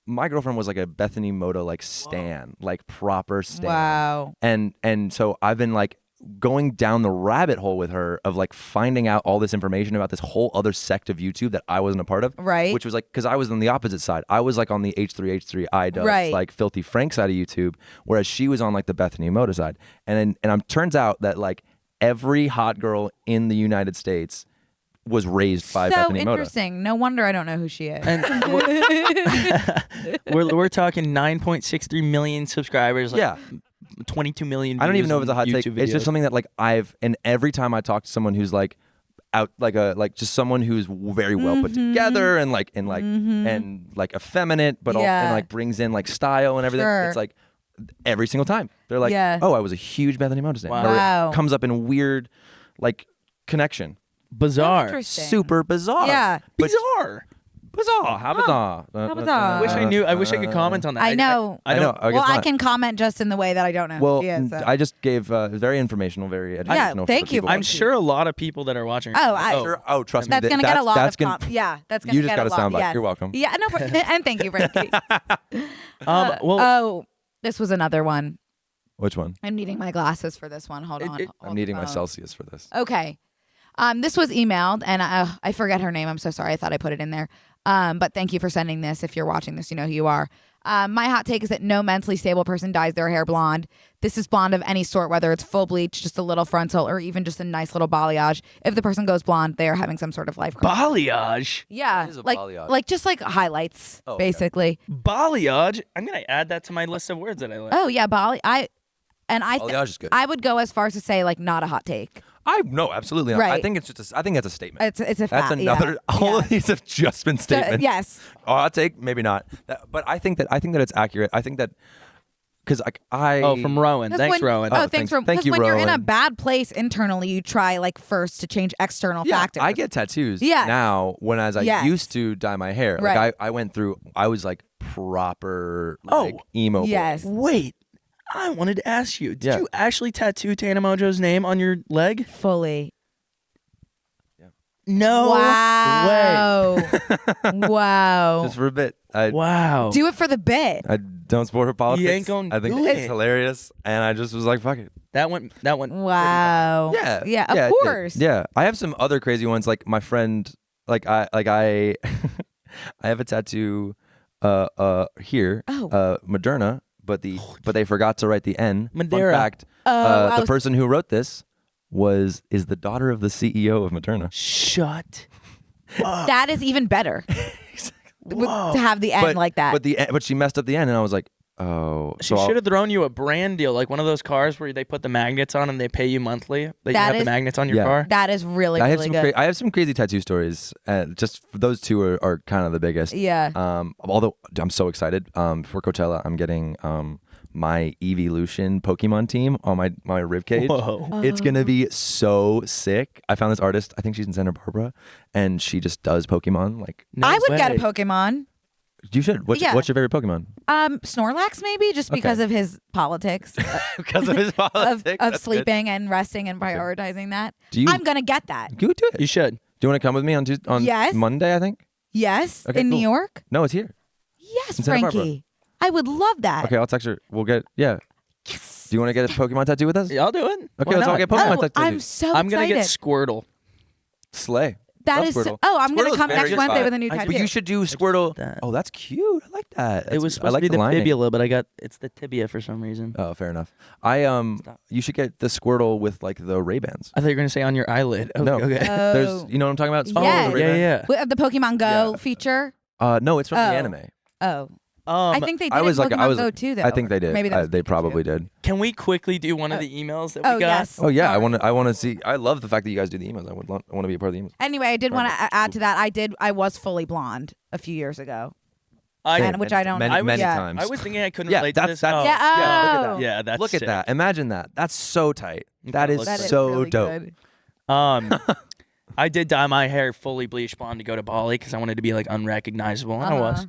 my girlfriend was like a Bethany Mota like stan, like proper stan. Wow. And so I've been like going down the rabbit hole with her of like finding out all this information about this whole other sect of YouTube that I wasn't a part of. Right. Which was like, because I was on the opposite side. I was like on the H3H3 iDubbbz, Right. like Filthy Frank side of YouTube, whereas she was on like the Bethany Mota side. And turns out that like every hot girl in the United States was raised by Bethany Mota. So interesting. No wonder I don't know who she is. And we're talking 9.63 million subscribers. Like, 22 million. I don't even know if it's a hot YouTube take. videos. It's just something that like and every time I talk to someone who's like out like just someone who's very well put together and effeminate, but also and like brings in like style and everything. Sure. It's like every single time they're like, oh, I was a huge Bethany Mota fan. Wow. Or it comes up in a weird like connection. Bizarre. Interesting. Super bizarre. Yeah. Bizarre. I wish I knew. I wish I could comment on that. I know. I know. I guess I not. can comment just in the way that I don't know. Well, so. I just gave very informational, very educational. thank for you. people. I'm sure a lot of people that are watching. Trust me. That's gonna get a lot that's of gonna, that's gonna You get just got a soundbite. yes. You're welcome. Yeah, no, and thank you, Frankie. This was another one. Which one? I'm needing my glasses for this one. Hold on. I'm needing my Celsius for this. Okay. This was emailed, and I forget her name. I'm so sorry. I thought I put it in there. But thank you for sending this. If you're watching this, you know who you are. My hot take is that no mentally stable person dyes their hair blonde. This is blonde of any sort, whether it's full bleach, just a little frontal, or even just a nice little balayage. If the person goes blonde, they are having some sort of life crisis. Balayage? Yeah. What is a like, balayage? like just like highlights, basically. Balayage? I'm going to add that to my list of words that I like. Oh, yeah. Balayage Balayage is good. I would go as far as to say, like, not a hot take. No, absolutely not. Right. I think it's just. I think that's a statement. It's a fact. That's another. Yeah. All of these have just been statements. Yes. Hot take, maybe not. But I think that it's accurate. I think that because from Rowan. Thanks, Rowan. Thanks, Rowan. Thank you, when you're in a Rowan. bad place internally, you try like first to change external Yeah, factors. I get tattoos Yes. now. Whereas I Yes. used to dye my hair. Right. Like I went through. I was like proper emo. boy. Yes. Wait. I wanted to ask you, did Yeah. you actually tattoo Tana Mojo's name on your leg? Fully. No Wow. Wow. Just for a bit. Wow. Do it for the bit. I don't support her politics. ain't gonna I think do it's it. hilarious, and I just was like, "Fuck it." That went. Wow. Yeah, Yeah, it of did. course. Yeah, I have some other crazy ones. Like my friend, I have a tattoo, here, Moderna, but they forgot to write the N. Madeira. Fun fact: I the person who wrote this is the daughter of the CEO of Moderna. Shut. That is even better. To have the end like that. But she messed up the N, and I was like, oh. She should have thrown you a brand deal, like one of those cars where they put the magnets on and they pay you monthly. That you have the magnets on your car. That is really, really good. I have some crazy tattoo stories. Just those two are kind of the biggest. Yeah. Although I'm so excited. For Coachella, I'm getting my Evolution Pokemon team on my rib cage. Whoa. It's gonna be so sick. I found this artist. I think she's in Santa Barbara, and she just does Pokemon. Like I would get a Pokemon. you should. What's your favorite Pokemon? Snorlax maybe, just because of his politics. Because of his politics of sleeping and resting and prioritizing that. Do you- I'm gonna get that. Go do it. You should. Do you want to come with me on Yes. Monday? I think. Yes. Okay, in New cool. York. No, it's here. Yes, In Santa Barbara. Frankie. I would love that. Okay, I'll text her. We'll get Yes. Do you want to get a Pokemon tattoo with us? Yeah, I'll do it. Okay, Why let's all not? get Pokemon Oh, tattoos. I'm so I'm gonna excited. get Squirtle. Slay. That Love is. Squirtle. I'm gonna Squirtle's come very next Wednesday fun. with a new tattoo. But you should do Squirtle. that. Oh, that's cute. I like that. It was I supposed like to be the lining. fibula, but it's the tibia for some reason. Oh, fair enough. You should get the Squirtle with like the Ray-Bans. I thought you were gonna say on your eyelid. Okay, No. Okay. There's, you know what I'm talking about? Squirtle Yes. with the Yeah, Ray-Bans? yeah. With the Pokemon Go Yeah. feature. No, it's from the Oh. anime. Oh, I think they did. I was in like, Pokemon Go too, though. I think they did. Maybe that was They Pikachu. probably did. Can we quickly do one of the emails that we got? Yes. Oh yeah, Sorry. I want to see. I love the fact that you guys do the emails. I want to be a part of the emails. Anyway, I did want to add to that. I was fully blonde a few years ago. Which I don't. Many yeah. times. I was thinking I couldn't Yeah, relate to that's- this. that's- Yeah. look at Oh. that. Yeah, that's Look at sick. that. Imagine that. That's so tight. That is That is so really dope. good. I did dye my hair fully bleach blonde to go to Bali because I wanted to be like unrecognizable, and I was.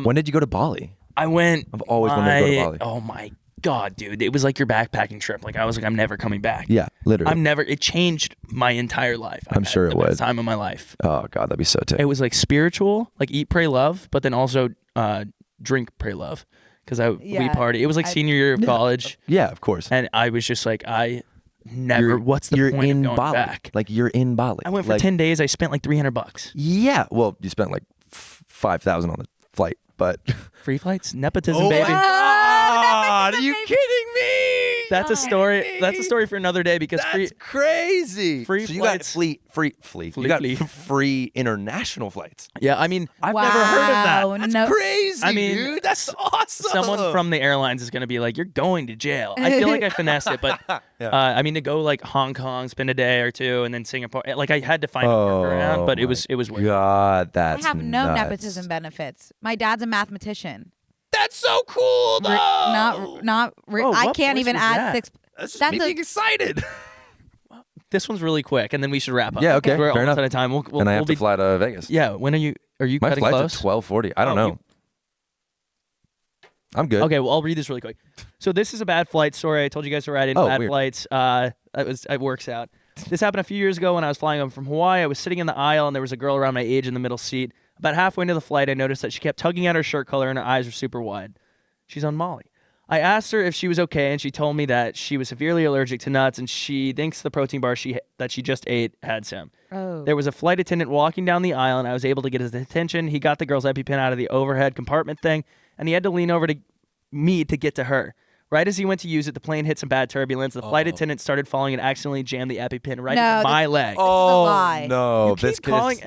When did you go to Bali? I went. I've always wanted to go to Bali. Oh my god, dude! It was like your backpacking trip. Like I was like, I'm never coming back. Yeah, literally. It changed my entire life. I'm I've had sure it the best would. time of my life. Oh god, that'd be so tight. It was like spiritual, like eat, pray, love, but then also drink, pray, love, because we Yeah, party. It was like senior year of college, Yeah, of course. and I was just like, what's the you're point in of going Bali. back? Like you're in Bali. I went for like, 10 days. I spent like $300. Yeah. Well, you spent like 5,000 on the flight, but Free flights, nepotism, baby. God, are you kidding me? That's a story. That's a story for another day because That's crazy. free so you got flights. free. You got free international flights. Yeah, I mean, I've never heard of that. Wow, That's no- crazy, I mean, dude. That's awesome. someone from the airlines is going to be like, you're going to jail. I feel like I finessed it, but I mean, to go like Hong Kong, spend a day or two, and then Singapore, like I had to find a workaround, but it was worth it. God, I that's have no nuts. nepotism benefits. My dad's a mathematician. That's so cool, though. Oh, I what can't voice even was add that? 6. That's That's me being excited. This one's really quick, and then we should wrap up. Yeah, okay, We're fair almost enough. out of time. We'll And I have we'll to be fly to Vegas. Yeah, when are you? Are you My cutting flight's close? at 12:40. I don't know. I'm good. Okay, well, I'll read this really quick. So this is a bad flight story. I told you guys to write in bad weird. flights. It works out. This happened a few years ago when I was flying home from Hawaii. I was sitting in the aisle, and there was a girl around my age in the middle seat. About halfway into the flight, I noticed that she kept tugging at her shirt collar, and her eyes were super wide. She's on Molly. I asked her if she was okay, and she told me that she was severely allergic to nuts, and she thinks the protein bar that she just ate had some. Oh. There was a flight attendant walking down the aisle, and I was able to get his attention. He got the girl's EpiPen out of the overhead compartment thing, and he had to lean over to me to get to her. Right as he went to use it, the plane hit some bad turbulence. The flight attendant started falling and accidentally jammed the EpiPen right into my leg. Oh, lie. no. You keep calling-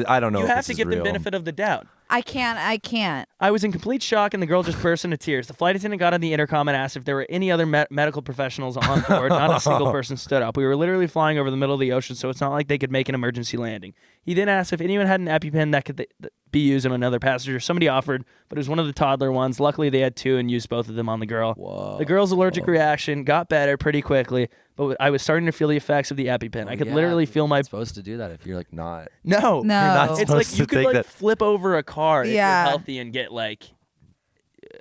I don't know You if have this to is give the real. benefit of the doubt. I can't. I was in complete shock, and the girl just burst into tears. The flight attendant got on the intercom and asked if there were any other medical professionals on board. Not a single person stood up. We were literally flying over the middle of the ocean, so it's not like they could make an emergency landing. He then asked if anyone had an EpiPen that could be used on another passenger. Somebody offered, but it was one of the toddler ones. Luckily, they had two and used both of them on the girl. Whoa. The girl's allergic reaction got better pretty quickly, but I was starting to feel the effects of the EpiPen. I could literally feel my... You're supposed to do that if you're like not. No. No. You're not It's supposed like to you could take like that. flip over a car if Yeah. you're healthy and get like...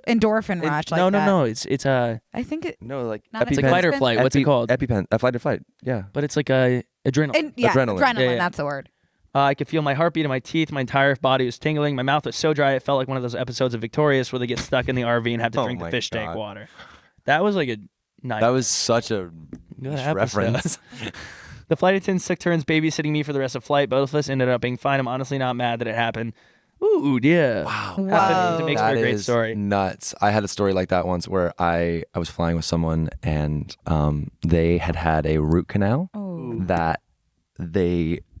Endorphin rush like that. No. It's I think it. No, like Not It's EpiPen. like fight or flight. What's it called? EpiPen. Fight or flight. Yeah. But it's like a adrenaline. Adrenaline. Yeah. That's the word. I could feel my heartbeat in my teeth. My entire body was tingling. My mouth was so dry it felt like one of those episodes of Victorious where they get stuck in the RV and have to Oh drink the my fish tank God. water. That was like a nice That was such a good niche episode. reference. The flight attendant took turns babysitting me for the rest of the flight. Both of us ended up being fine. I'm honestly not mad that it happened. Ooh, yeah. Wow. Whoa. It makes for a That great is story. nuts. I had a story like that once where I was flying with someone and they had a root canal Oh. that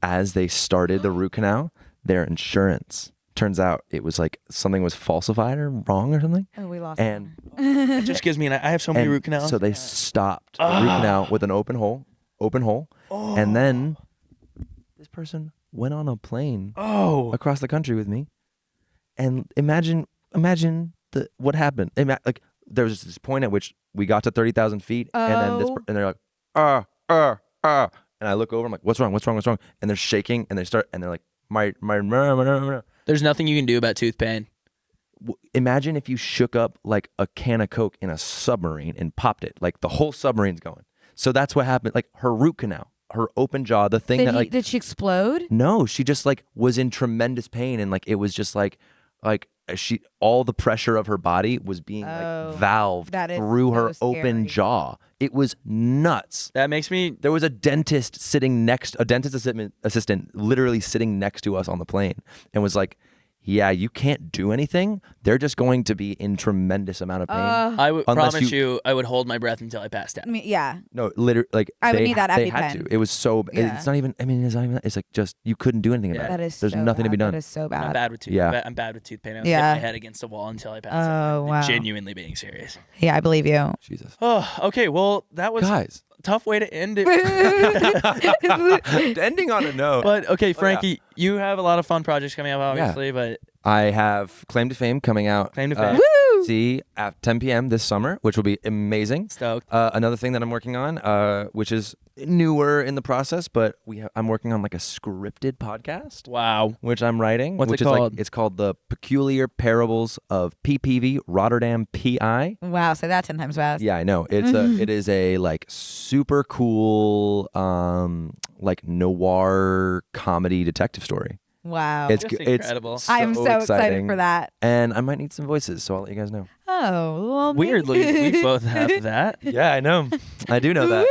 as they started the root canal, their insurance, turns out it was like something was falsified or wrong or something. Oh, we lost. And It just gives me I have so many and root canals. so they stopped the root canal with an open hole, and then this person went on a plane across the country with me, and imagine what happened. Like there was this point at which we got to 30,000 feet, and then and they're like, and I look over, I'm like, what's wrong? And they're shaking, and they're like, my. There's nothing you can do about tooth pain. Imagine if you shook up like a can of Coke in a submarine and popped it, like the whole submarine's going. So that's what happened. Like her root canal, her open jaw, the thing Did she explode? no, she just like was in tremendous pain, and like it was just like all the pressure of her body was being like valved that is through her so open scary. jaw. It was nuts. That makes me There was a dentist assistant literally sitting next to us on the plane and was like, yeah, you can't do anything. They're just going to be in tremendous amount of pain. I would Unless promise you I would hold my breath until I passed out. I mean, yeah. No, literally, like I would they, need that they had EpiPen. to. It was so. Yeah. It's not even. I mean, it's not even. It's like just you couldn't do anything about it. That is There's so nothing to be bad. done. That is so I'm bad. bad with tooth. Yeah. I'm bad with tooth pain. I would Yeah. hit my head against the wall until I pass out. Oh, wow. Genuinely being serious. Yeah, I believe you. Jesus, Oh, okay. Well, that was guys, a tough way to end it. ending on a note. But okay, Frankie, you have a lot of fun projects coming up, obviously. But I have Claim to Fame coming out. Claim to Fame. Woo! See at 10 p.m. this summer, which will be amazing. stoked. Another thing that I'm working on, which is newer in the process, but I'm working on like a scripted podcast. Wow. Which I'm writing. What's which it is called? Like, it's called The Peculiar Parables of PPV Rotterdam PI. Wow, say that 10 times fast. Yeah, I know. It is a like super cool like noir comedy detective story. Wow. It's Just it's incredible. I'm so excited exciting. for that. And I might need some voices, so I'll let you guys know. Oh, well, Weirdly, we both have that. Yeah, I know. I do know that.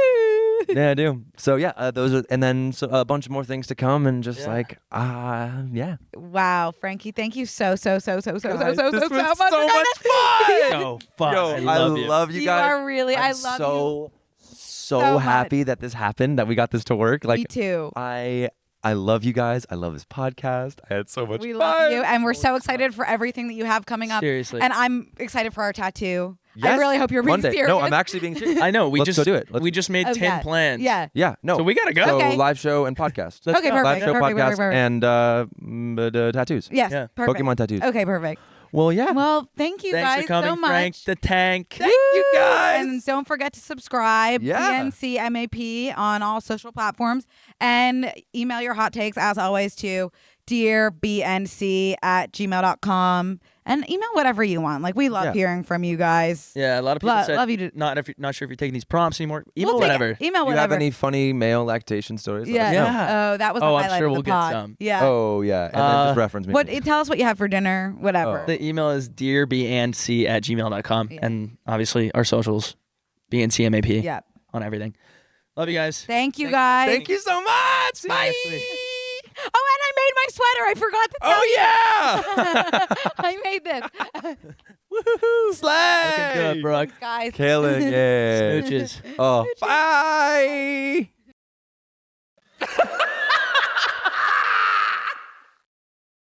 Woo! Yeah, I do. So yeah, those are, and then a bunch more things to come, and just yeah. Wow, Frankie, thank you so Guys, much. this was for so coming. much fun. So fun. Yo, I love you. You guys. are really- I I'm love so so happy that this happened, that we got this to work. Like Me too. I love you guys. I love this podcast. I had so much We fun. love you, and we're so excited for everything that you have coming up. Seriously. And I'm excited for our tattoo. I Yes. really hope you're being Monday. serious. No, I'm actually being serious. I know. We Let's just go do it. We just made 10 yeah. plans. Yeah. Yeah, no. So we gotta go. So Okay. live show and podcast. Let's Okay, go. perfect. Live show, Perfect, podcast, perfect. and tattoos. Yes. Yeah. Perfect. Pokemon tattoos. Okay, perfect. Well, yeah. Well, thank you Thanks guys for coming, so much. Frank the Tank. Thank you guys. And don't forget to subscribe, Yeah. PNCMAP, on all social platforms. And email your hot takes, as always, to dearbnc@gmail.com. And email whatever you want. Like, we love hearing from you guys. Yeah, a lot of people said love you to, not sure if you're taking these prompts anymore. Email whatever. Email whatever. Do you have any funny male lactation stories? Yeah. Oh, that was the highlight I'm sure of we'll the pod. get some. Yeah. Oh, yeah. And then just reference me. Tell us what you have for dinner, whatever. The email is dearbnc@gmail.com. And obviously our socials, BNCMAP on everything. Love you guys. Thank you guys. Thank you so much. Bye. Oh, and I made my sweater. I forgot to tell you. I made this. Woohoo! Slay! Looking good, Brooke. Guys. Killing it. Smooches. Oh, bye.